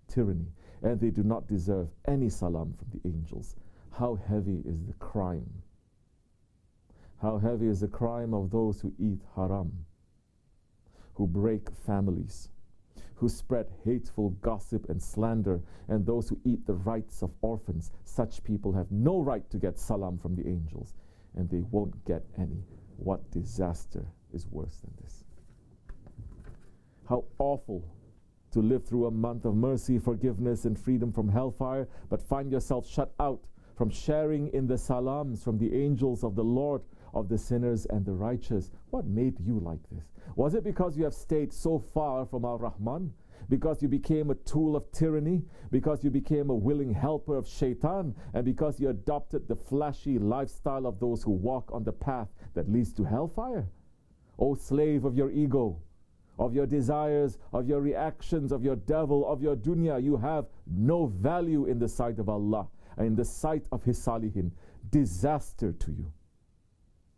tyranny, and they do not deserve any salam from the angels. How heavy is the crime? How heavy is the crime of those who eat haram, who break families, who spread hateful gossip and slander, and those who eat the rights of orphans. Such people have no right to get salam from the angels, and they won't get any. What disaster is worse than this? How awful to live through a month of mercy, forgiveness, and freedom from hellfire, but find yourself shut out from sharing in the salams from the angels of the Lord of the sinners and the righteous. What made you like this? Was it because you have stayed so far from our Rahman? Because you became a tool of tyranny? Because you became a willing helper of shaitan? And because you adopted the flashy lifestyle of those who walk on the path that leads to hellfire? O slave of your ego, of your desires, of your reactions, of your devil, of your dunya, you have no value in the sight of Allah and in the sight of His salihin. Disaster to you.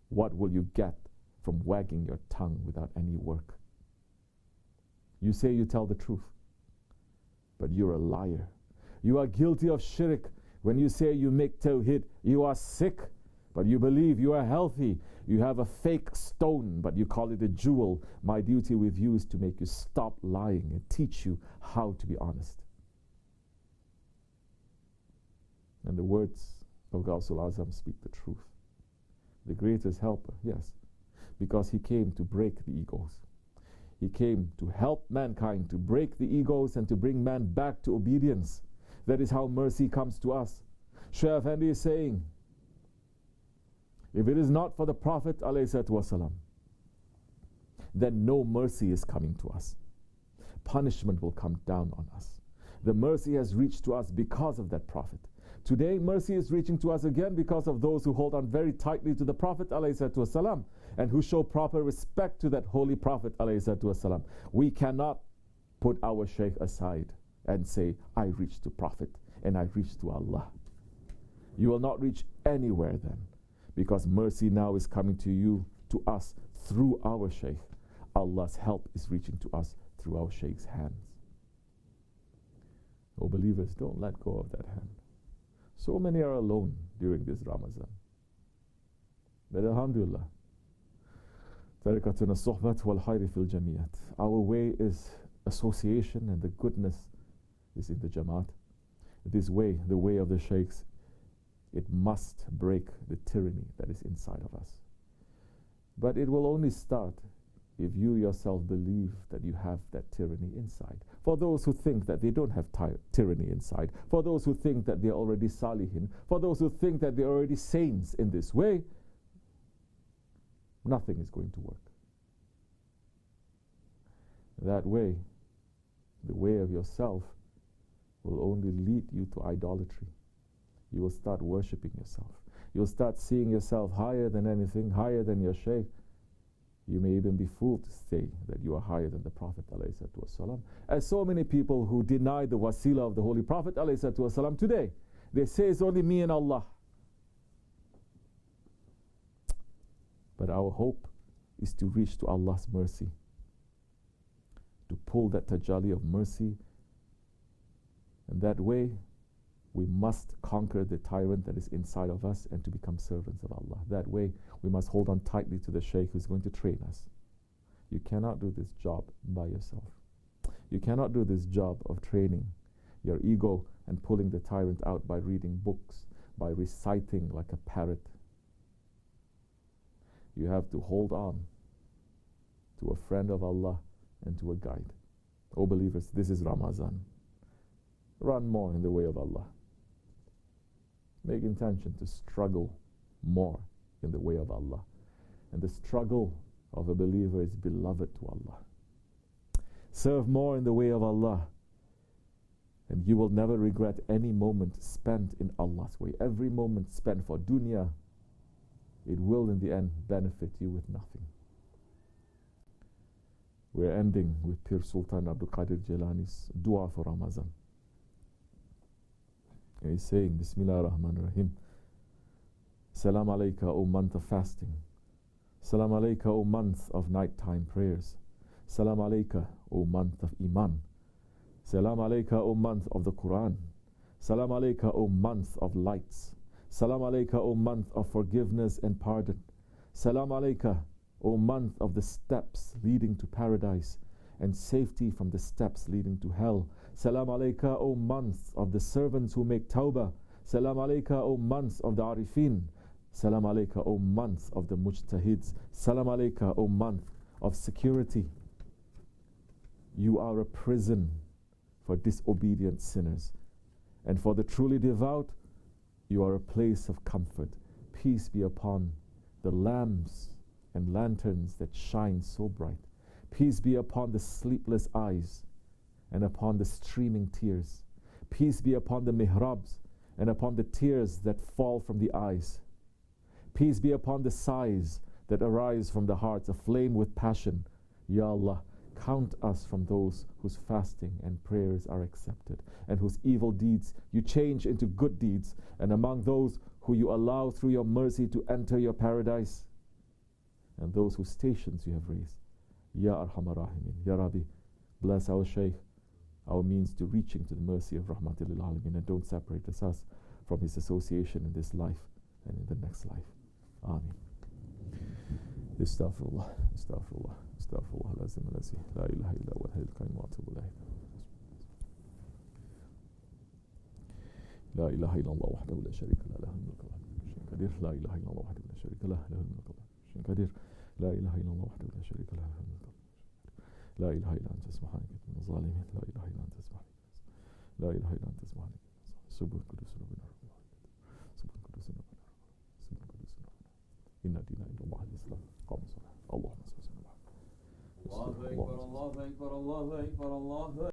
What will you get from wagging your tongue without any work? You say you tell the truth, but you're a liar. You are guilty of shirk when you say you make tawhid. You are sick, but you believe you are healthy. You have a fake stone, but you call it a jewel. My duty with you is to make you stop lying and teach you how to be honest. And the words of Ghawsul Azam speak the truth. The greatest helper, yes, because he came to break the egos. He came to help mankind, to break the egos and to bring man back to obedience. That is how mercy comes to us. Shaykh Effendi is saying, if it is not for the Prophet ﷺ, then no mercy is coming to us. Punishment will come down on us. The mercy has reached to us because of that Prophet. Today, mercy is reaching to us again because of those who hold on very tightly to the Prophet ﷺ and who show proper respect to that holy Prophet ﷺ. We cannot put our Shaykh aside and say, I reach to Prophet and I reach to Allah. You will not reach anywhere then, because mercy now is coming to you, to us, through our Shaykh. Allah's help is reaching to us through our Shaykh's hands. Oh believers, don't let go of that hand. So many are alone during this Ramadan. But alhamdulillah, tarikatuna suhbat wal khayri fil jamiyat. Our way is association, and the goodness is in the Jamaat. This way, the way of the Shaykhs, it must break the tyranny that is inside of us. But it will only start if you yourself believe that you have that tyranny inside. For those who think that they don't have tyranny inside, for those who think that they're already salihin, for those who think that they're already saints in this way, nothing is going to work. That way, the way of yourself, will only lead you to idolatry. You will start worshipping yourself. You'll start seeing yourself higher than anything, higher than your Shaykh. You may even be fooled to say that you are higher than the Prophet ﷺ. As so many people who deny the wasila of the Holy Prophet ﷺ today, they say it's only me and Allah. But our hope is to reach to Allah's mercy, to pull that tajalli of mercy, and that way we must conquer the tyrant that is inside of us and to become servants of Allah. That way we must hold on tightly to the Shaykh who's going to train us. You cannot do this job by yourself. You cannot do this job of training your ego and pulling the tyrant out by reading books, by reciting like a parrot. You have to hold on to a friend of Allah and to a guide. Oh believers, this is Ramadan. Run more in the way of Allah. Make intention to struggle more in the way of Allah. And the struggle of a believer is beloved to Allah. Serve more in the way of Allah, and you will never regret any moment spent in Allah's way. Every moment spent for dunya, it will in the end benefit you with nothing. We're ending with Pir Sultan Abdul Qadir Jilani's dua for Ramadan. And he's saying, Bismillah ar-Rahman ar-Rahim. Salam alayka, O month of fasting. Salam alayka, O month of nighttime prayers. Salam alayka, O month of Iman. Salam alayka, O month of the Quran. Salam alayka, O month of lights. Salam alayka, O month of forgiveness and pardon. Salam alayka, O month of the steps leading to paradise and safety from the steps leading to hell. Salam alayka, O month of the servants who make tawbah. Salam alayka, O month of the arifin. Salam alayka, O month of the mujtahids. Salam alayka, O month of security. You are a prison for disobedient sinners, and for the truly devout, you are a place of comfort. Peace be upon the lamps and lanterns that shine so bright. Peace be upon the sleepless eyes and upon the streaming tears. Peace be upon the mihrabs and upon the tears that fall from the eyes. Peace be upon the sighs that arise from the hearts aflame with passion. Ya Allah, count us from those whose fasting and prayers are accepted, and whose evil deeds you change into good deeds, and among those who you allow through your mercy to enter your paradise, and those whose stations you have raised. Ya Arhamar Rahimin, Ya Rabbi, bless our Shaykh, our means to reaching to the mercy of Rahmatul Lil Alamin, and don't separate us from his association in this life and in the next life. Ameen. Astaghfirullah, astaghfirullah, astaghfirullah, lazim alazi, la ilaha illa wa al-hayyul qayyum wa atubu ilayh. La ilaha illa Allah wahdahu la sharika lahu, lahul mulku wa lahul qadir. La ilaha illa Allah wahdahu la sharika lahu, lahul mulku wa lahul qadir. La ilaha illa Allah wahdahu la sharika lahu, lahul mulku. لا إله إلا أنت سبحانك من الظالمين لا إله إلا أنت سبحانك لا إله إلا أنت سبحانك سبحان قدوس ربنا سبحان قدوس ربنا سبحان قدوس ربنا إن الدين عند الله الإسلام قام الصلاة اللهم صل وسلم على الله أكبر الله أكبر الله أكبر الله أكبر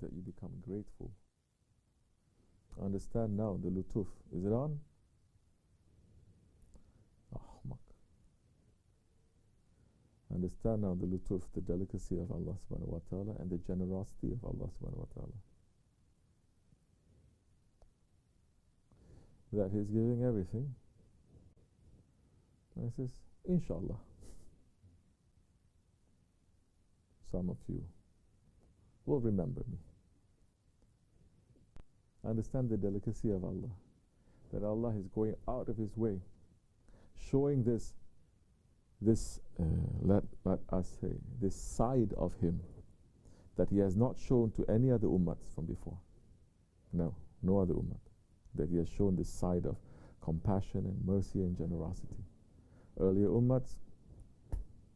that you become grateful. Understand now the lutuf. Is it on? Ahmak. Understand now the lutuf, the delicacy of Allah subhanahu wa ta'ala and the generosity of Allah subhanahu wa ta'ala. That He's giving everything. And He says, Inshallah. Some of you will remember me. Understand the delicacy of Allah. That Allah is going out of His way, showing this let us say, this side of Him that He has not shown to any other ummats from before. No other ummat. That He has shown this side of compassion and mercy and generosity. Earlier ummats,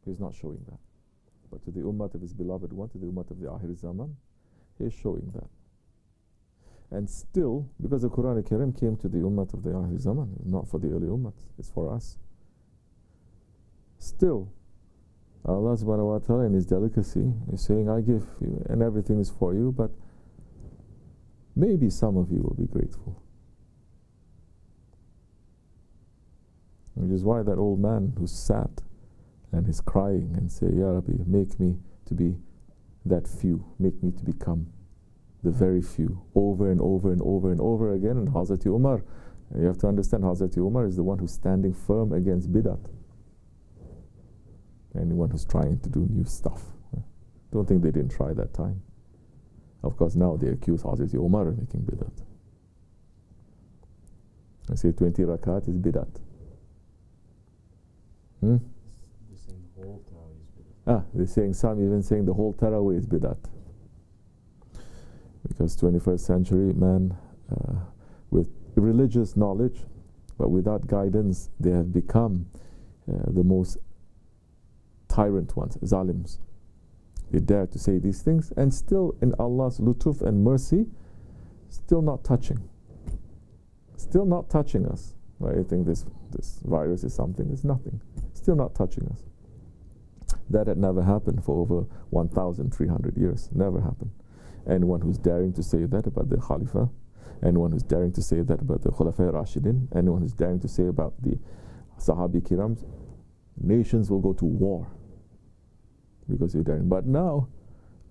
He's not showing that. But to the ummat of His beloved one, to the ummat of the Akhir Zaman, He is showing that. And still, because the Quran al-Karim came to the ummah of the Akhir Zaman, not for the early ummats, it's for us. Still, Allah subhanahu wa ta'ala in His delicacy is saying, I give you, and everything is for you, but maybe some of you will be grateful. Which is why that old man who sat and is crying and say, Ya Rabbi, make me to be that few, make me to become the very few, over and over and over and over again. And Hazrat Umar, you have to understand, Hazrat Umar is the one who's standing firm against bid'at. Anyone who's trying to do new stuff. Don't think they didn't try that time. Of course, now they accuse Hazrat Umar of making bid'at. I say 20 rakat is bid'at. They're saying the whole Tarawih is bid'at. They're saying, some even saying the whole Tarawih is bid'at. Because 21st century man with religious knowledge but without guidance, they have become the most tyrant ones, zalims. They dare to say these things and still in Allah's lutuf and mercy still not touching us. I think this virus is something, it's nothing, still not touching us. That had never happened for over 1,300 years, never happened. Anyone who's daring to say that about the Khalifa, anyone who's daring to say that about the Khulafa Rashidin, anyone who's daring to say about the Sahabi Kiram, nations will go to war because you're daring. But now,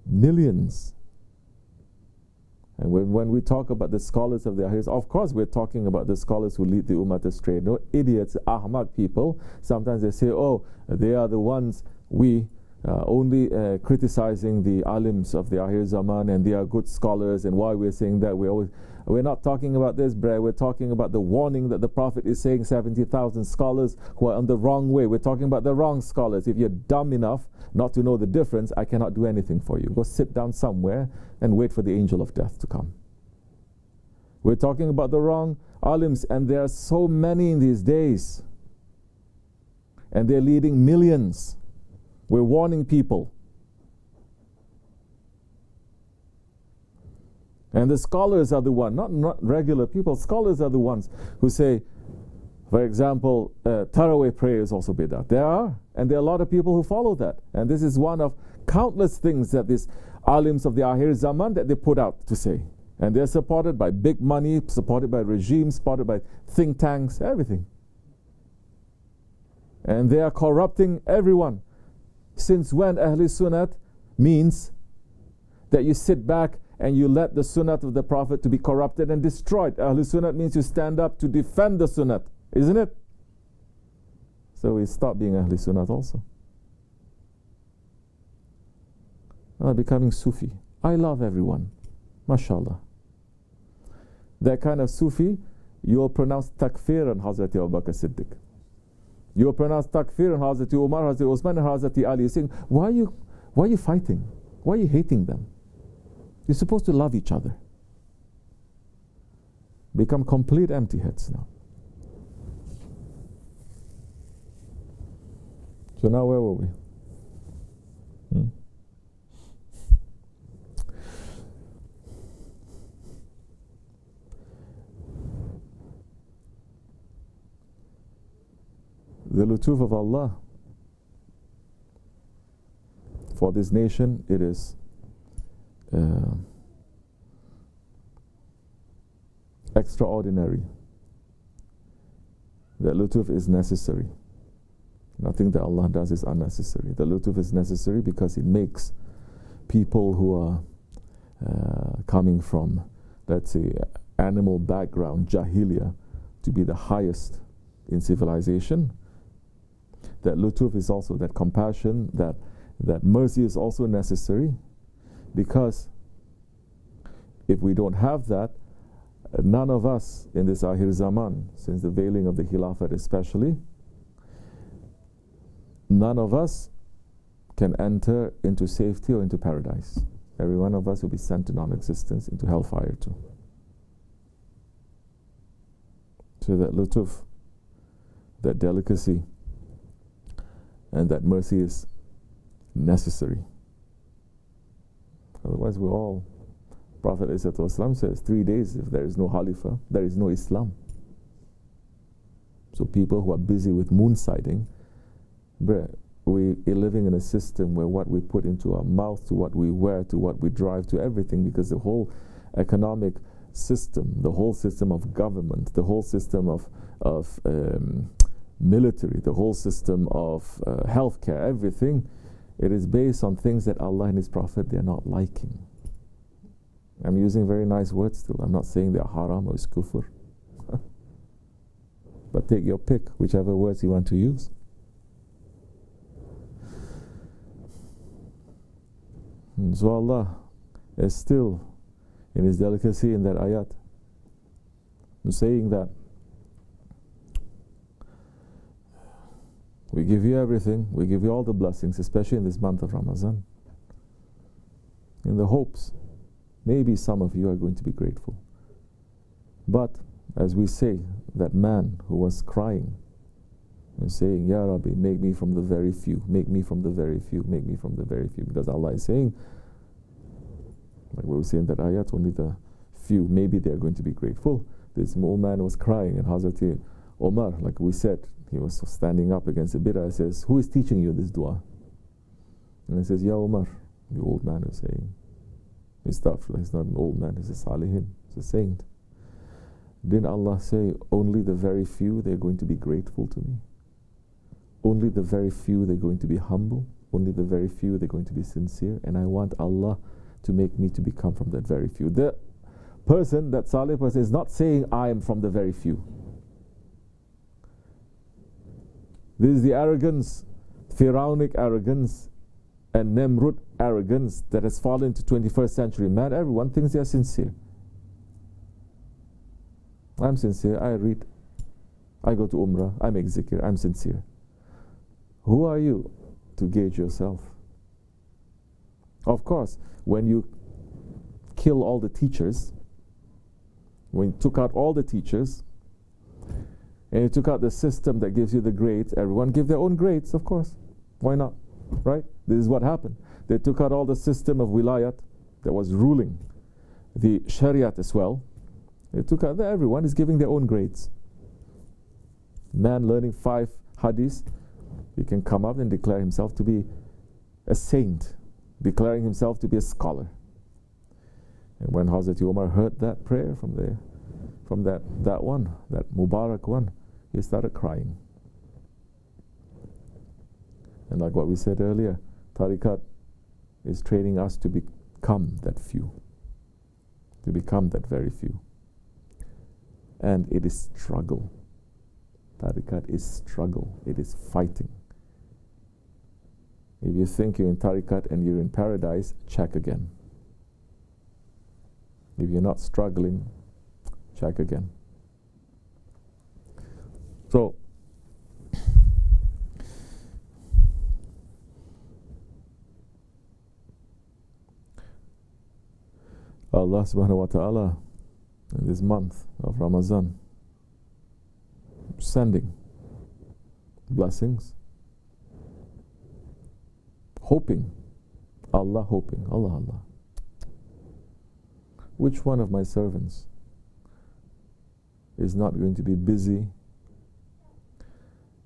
millions. And when we talk about the scholars of the Ahiris, of course we're talking about the scholars who lead the Ummah astray. No idiots, ahmak people. Sometimes they say, oh, they are the ones we only criticizing the alims of the Akhir Zaman and they are good scholars, and why we're saying that we're not talking about this, we're talking about the warning that the Prophet is saying 70,000 scholars who are on the wrong way. We're talking about the wrong scholars. If you're dumb enough not to know the difference, I cannot do anything for you. Go sit down somewhere and wait for the angel of death to come. We're talking about the wrong alims, and there are so many in these days, and they're leading millions. We're warning people. And the scholars are the ones, not regular people, scholars are the ones who say, for example, Tarawih prayer is also bid'ah. There are, and there are a lot of people who follow that. And this is one of countless things that these alims of the Akhir Zaman that they put out to say. And they're supported by big money, supported by regimes, supported by think tanks, everything. And they are corrupting everyone. Since when Ahl Sunnat means that you sit back and you let the Sunnat of the Prophet to be corrupted and destroyed. Ahl Sunnat means you stand up to defend the Sunnat, isn't it? So we stop being Ahl Sunnat also. Becoming Sufi. I love everyone. MashaAllah. That kind of Sufi, you'll pronounce takfir on Hazrat Abu Bakr Siddiq. You pronounce takfir on Hazrat Umar, Hazrat Osman, and Hazrat Ali. You're saying, why are you fighting? Why are you hating them? You're supposed to love each other. Become complete empty heads now. So now where were we? The lutuf of Allah for this nation, it is extraordinary. That lutuf is necessary. Nothing that Allah does is unnecessary. The lutuf is necessary because it makes people who are coming from, let's say, animal background, jahiliyyah, to be the highest in civilization. That lutuf is also, that compassion, that mercy is also necessary, because if we don't have that, none of us in this Akhir Zaman, since the veiling of the Khilafat especially, none of us can enter into safety or into paradise. Every one of us will be sent to non-existence, into hellfire too. So that lutuf, that delicacy, and that mercy is necessary. Otherwise we're all, Prophet ﷺ says, 3 days if there is no Khalifa, there is no Islam. So people who are busy with moon sighting, we are living in a system where what we put into our mouth, to what we wear, to what we drive, to everything, because the whole economic system, the whole system of government, the whole system of military, the whole system of healthcare, everything, it is based on things that Allah and His Prophet, they are not liking. I'm using very nice words still. I'm not saying they are haram or it's kufr. But take your pick, whichever words you want to use. And so Allah is still in His delicacy in that ayat, saying that we give you everything, we give you all the blessings, especially in this month of Ramadan, in the hopes maybe some of you are going to be grateful. But as we say, that man who was crying and saying, Ya Rabbi, make me from the very few, make me from the very few, make me from the very few, because Allah is saying, like what we say in that ayat, only the few, maybe they are going to be grateful. This old man was crying, and Hazrat Omar, like we said, he was standing up against the bid'ah, says, who is teaching you this dua? And he says, Ya Omar, the old man is saying, he's tough, he's not an old man, he's a salihin, he's a saint. Didn't Allah say, only the very few, they're going to be grateful to me? Only the very few, they're going to be humble? Only the very few, they're going to be sincere? And I want Allah to make me to become from that very few. The person, that salih person, is not saying, I am from the very few. This is the arrogance, Pharaonic arrogance, and Nemrut arrogance that has fallen to 21st century man. Everyone thinks they are sincere. I'm sincere, I read, I go to Umrah, I make zikr, I'm sincere. Who are you to gauge yourself? Of course, when you kill all the teachers, when you took out all the teachers, and you took out the system that gives you the grades, everyone give their own grades, of course. Why not? Right? This is what happened. They took out all the system of wilayat that was ruling the shariat as well. They took out, everyone is giving their own grades. Man learning 5 hadiths, he can come up and declare himself to be a saint, declaring himself to be a scholar. And when Hazrat Umar heard that prayer from that one, that Mubarak one, he started crying. And like what we said earlier, Tariqat is training us to become that few, to become that very few. And it is struggle. Tariqat is struggle. It is fighting. If you think you're in Tariqat and you're in paradise, check again. If you're not struggling, check again. So, Allah subhanahu wa ta'ala in this month of Ramadan sending blessings, hoping, Allah, Allah. Which one of my servants is not going to be busy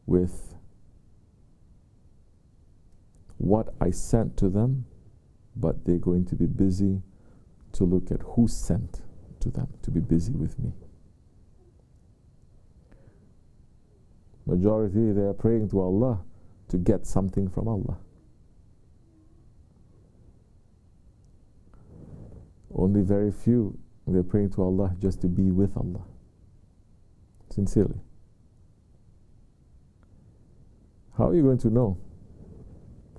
with what I sent to them, but they're going to be busy to look at who sent to them, to be busy with me? Majority, they are praying to Allah to get something from Allah. Only very few, they're praying to Allah just to be with Allah. Sincerely. How are you going to know?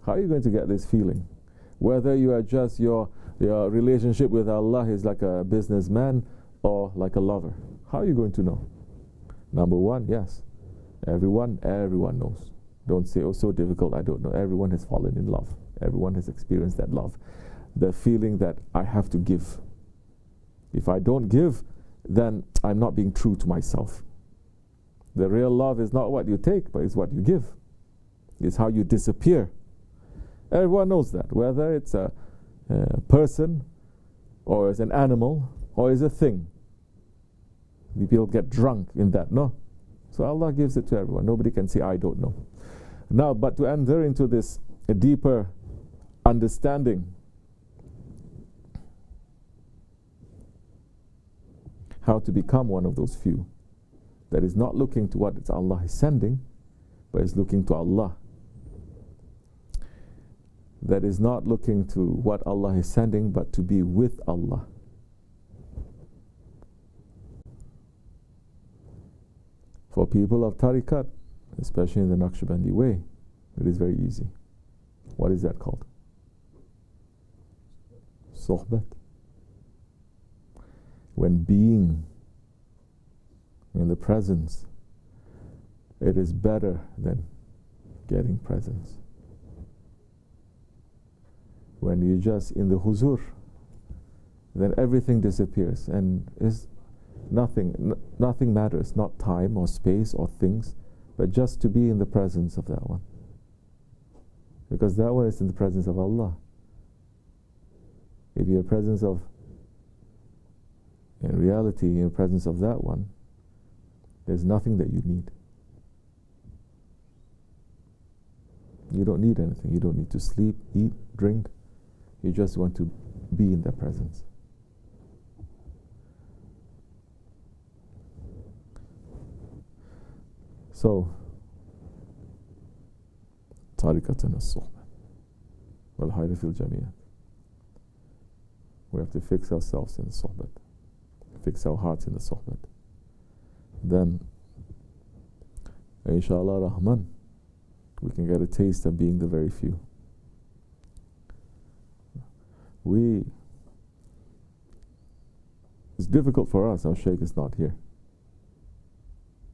How are you going to get this feeling? Whether you are just your relationship with Allah is like a businessman or like a lover. How are you going to know? Number one, yes. Everyone knows. Don't say, oh, so difficult, I don't know. Everyone has fallen in love. Everyone has experienced that love. The feeling that I have to give. If I don't give, then I'm not being true to myself. The real love is not what you take, but it's what you give. It's how you disappear. Everyone knows that, whether it's a person, or it's an animal, or it's a thing. People get drunk in that, no? So Allah gives it to everyone. Nobody can say, I don't know. Now, but to enter into this deeper understanding, how to become one of those few that is not looking to what Allah is sending, but is looking to Allah. That is not looking to what Allah is sending, but to be with Allah. For people of tariqat, especially in the Naqshbandi way, it is very easy. What is that called? Sohbat. When being in the presence, it is better than getting presence. When you're just in the huzur, then everything disappears and is nothing matters, not time or space or things, but just to be in the presence of that one. Because that one is in the presence of Allah. If you're in presence of, in reality, in the presence of that one, there's nothing that you need. You don't need anything. You don't need to sleep, eat, drink. You just want to be in their presence. So, tariqatan as-suhbah wal hayr fil jamiyat. We have to fix ourselves in the sohbat, fix our hearts in the sohbat. Then, inshallah rahman, we can get a taste of being the very few. It's difficult for us, our Shaykh is not here,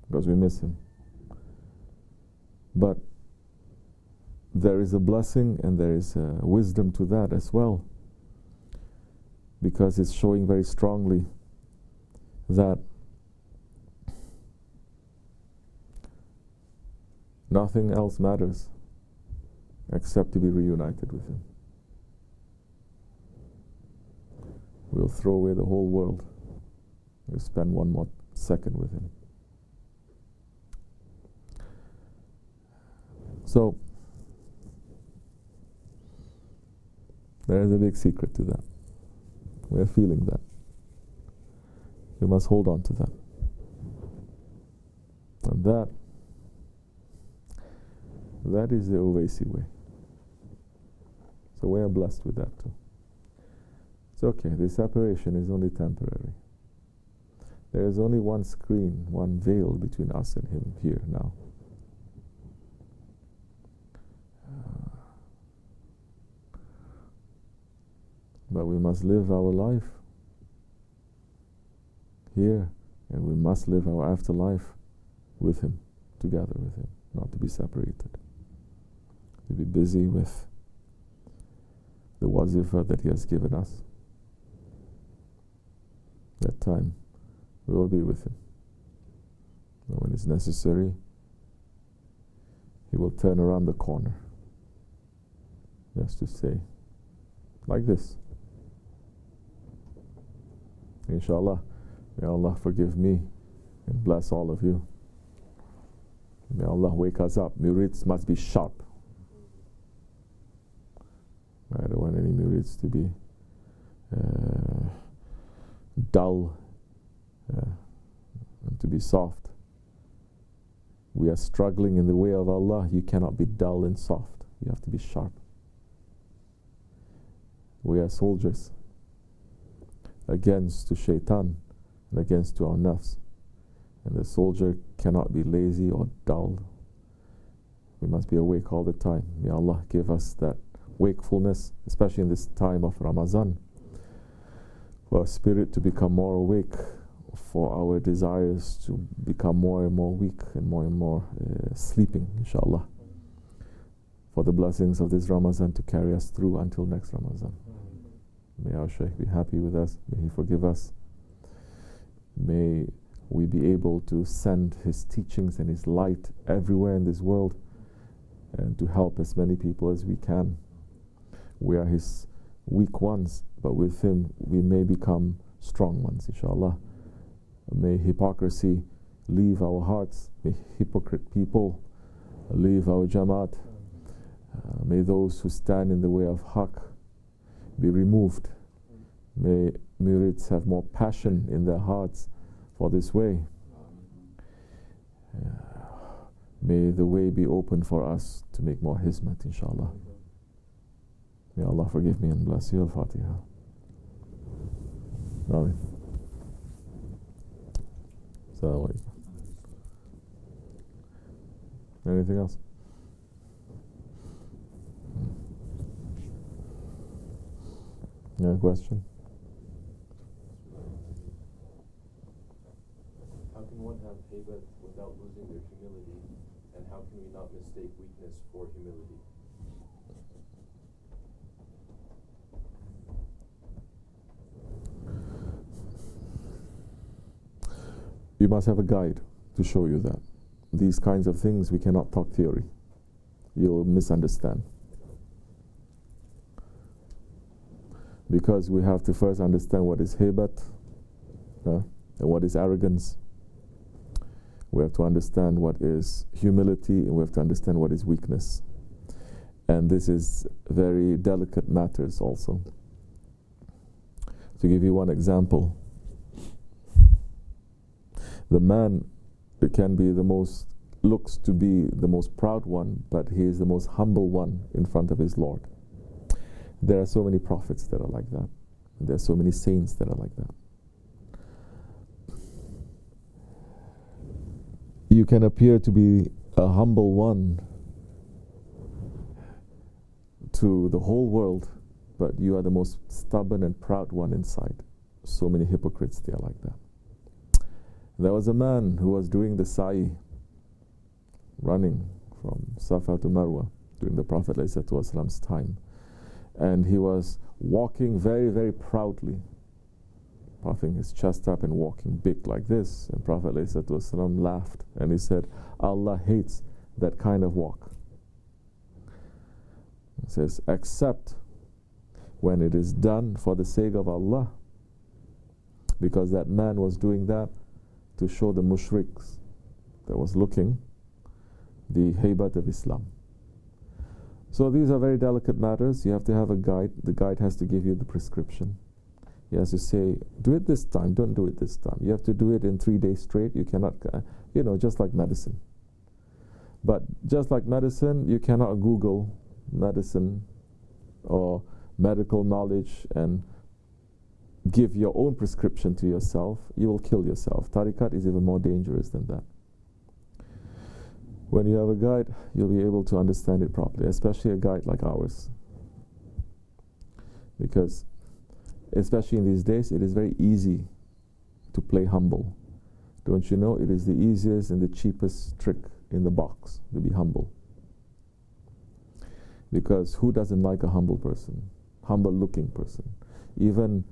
because we miss him. But there is a blessing and there is a wisdom to that as well, because it's showing very strongly that nothing else matters except to be reunited with him. We'll throw away the whole world. We'll spend one more second with him. So, there is a big secret to that. We're feeling that. We must hold on to that. And that is the Owaisi way. So we are blessed with that too. It's okay, the separation is only temporary. There is only one screen, one veil between us and him here now. But we must live our life here, and we must live our afterlife with him, together with him, not to be separated. To be busy with the wazifah that he has given us. That time we will be with him. But when it's necessary, he will turn around the corner. Just to say, like this. Inshallah, may Allah forgive me and bless all of you. May Allah wake us up. Murids must be sharp. I don't want any murids to be dull and to be soft. we are struggling in the way of Allah, you cannot be dull and soft. You have to be sharp. We are soldiers against to shaitan and against to our nafs. And the soldier cannot be lazy or dull. We must be awake all the time. May Allah give us that wakefulness, especially in this time of Ramadan, for our spirit to become more awake, for our desires to become more and more weak and more sleeping, inshallah. For the blessings of this Ramadan to carry us through until next Ramadan. May our Shaykh be happy with us. May he forgive us. May we be able to send his teachings and his light everywhere in this world and to help as many people as we can. We are his weak ones, but with him we may become strong ones, inshallah. May hypocrisy leave our hearts. May hypocrite people leave our Jamaat. May those who stand in the way of Haqq be removed. May murids have more passion in their hearts for this way. May the way be open for us to make more hizmat, inshallah. May Allah forgive me and bless you. Al-Fatiha. Amen. Assalamu alaikum. Anything else? No question? How can one have haybat without losing their humility, and how can we not mistake weakness for humility? You must have a guide to show you that. These kinds of things we cannot talk theory. You'll misunderstand. Because we have to first understand what is haybat and what is arrogance. We have to understand what is humility, and we have to understand what is weakness. And this is very delicate matters also. To give you one example, the man can be looks to be the most proud one, but he is the most humble one in front of his Lord. There are so many prophets that are like that. There are so many saints that are like that. You can appear to be a humble one to the whole world, but you are the most stubborn and proud one inside. So many hypocrites, they are like that. There was a man who was doing the sa'i, running from Safa to Marwa during the Prophet ﷺ's time. And he was walking very, very proudly, puffing his chest up and walking big like this. And Prophet ﷺ laughed and he said, Allah hates that kind of walk. He says, except when it is done for the sake of Allah, because that man was doing that to show the mushriks that was looking the haybat of Islam. So these are very delicate matters. You have to have a guide. The guide has to give you the prescription. He has to say, do it this time, don't do it this time. You have to do it in 3 days straight. You cannot, just like medicine. But just like medicine, you cannot Google medicine or medical knowledge and give your own prescription to yourself. You will kill yourself. Tariqat is even more dangerous than that. When you have a guide, you'll be able to understand it properly, especially a guide like ours. Because, especially in these days, it is very easy to play humble. Don't you know? It is the easiest and the cheapest trick in the box to be humble. Because who doesn't like a humble person? Humble-looking person. Even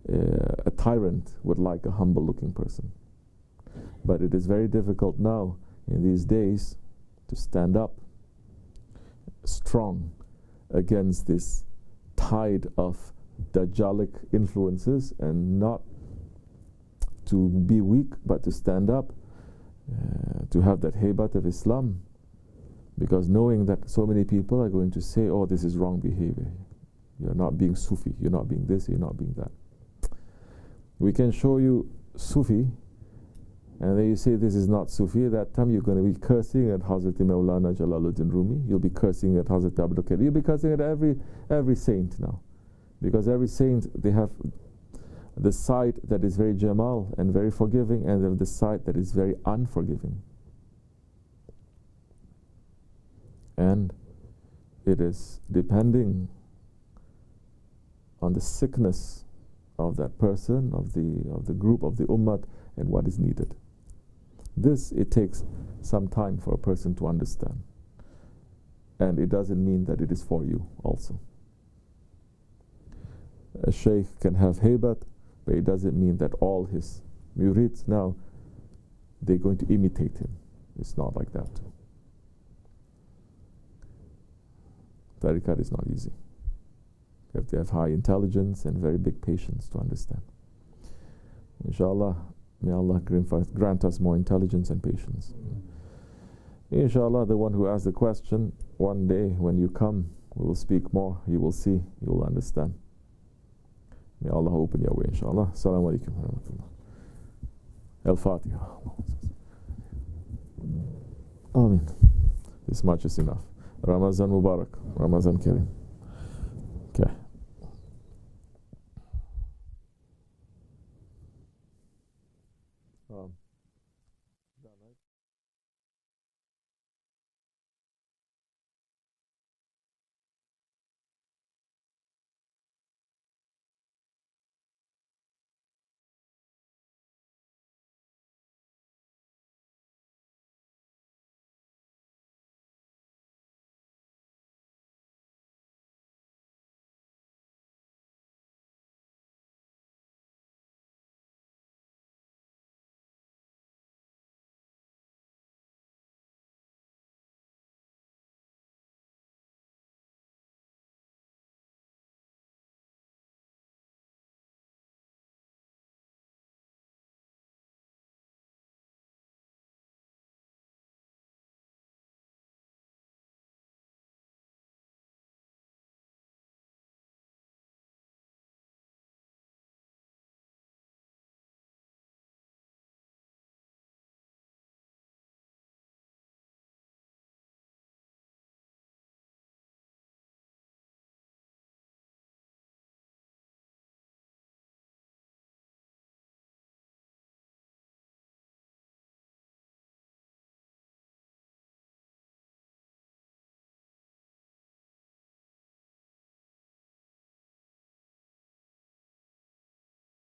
a tyrant would like a humble-looking person. But it is very difficult now, in these days, to stand up strong against this tide of Dajjalic influences, and not to be weak, but to stand up, to have that haybat of Islam. Because knowing that so many people are going to say, oh, this is wrong behavior. You're not being Sufi, you're not being this, you're not being that. We can show you Sufi And then you say this is not Sufi, at that time you're going to be cursing at Hazrat Maulana Jalaluddin Rumi, you'll be cursing at Hazrat Abdul Qadir, you'll be cursing at every saint now. Because every saint, they have the side that is very Jamal and very forgiving, and they have the side that is very unforgiving. And it is depending on the sickness of that person, of the group, of the ummah, and what is needed. This, it takes some time for a person to understand. And it doesn't mean that it is for you also. A sheikh can have haybat, but it doesn't mean that all his murids now, they're going to imitate him. It's not like that. Tariqat is not easy. You have to have high intelligence and very big patience to understand. Inshallah, may Allah grant us more intelligence and patience. Inshallah, the one who asked the question, one day when you come, we will speak more, you will see, you will understand. May Allah open your way, inshallah. Assalamu alaikum wa rahmatullah. Al-Fatiha. Ameen. This much is enough. Ramazan Mubarak. Ramazan Kareem.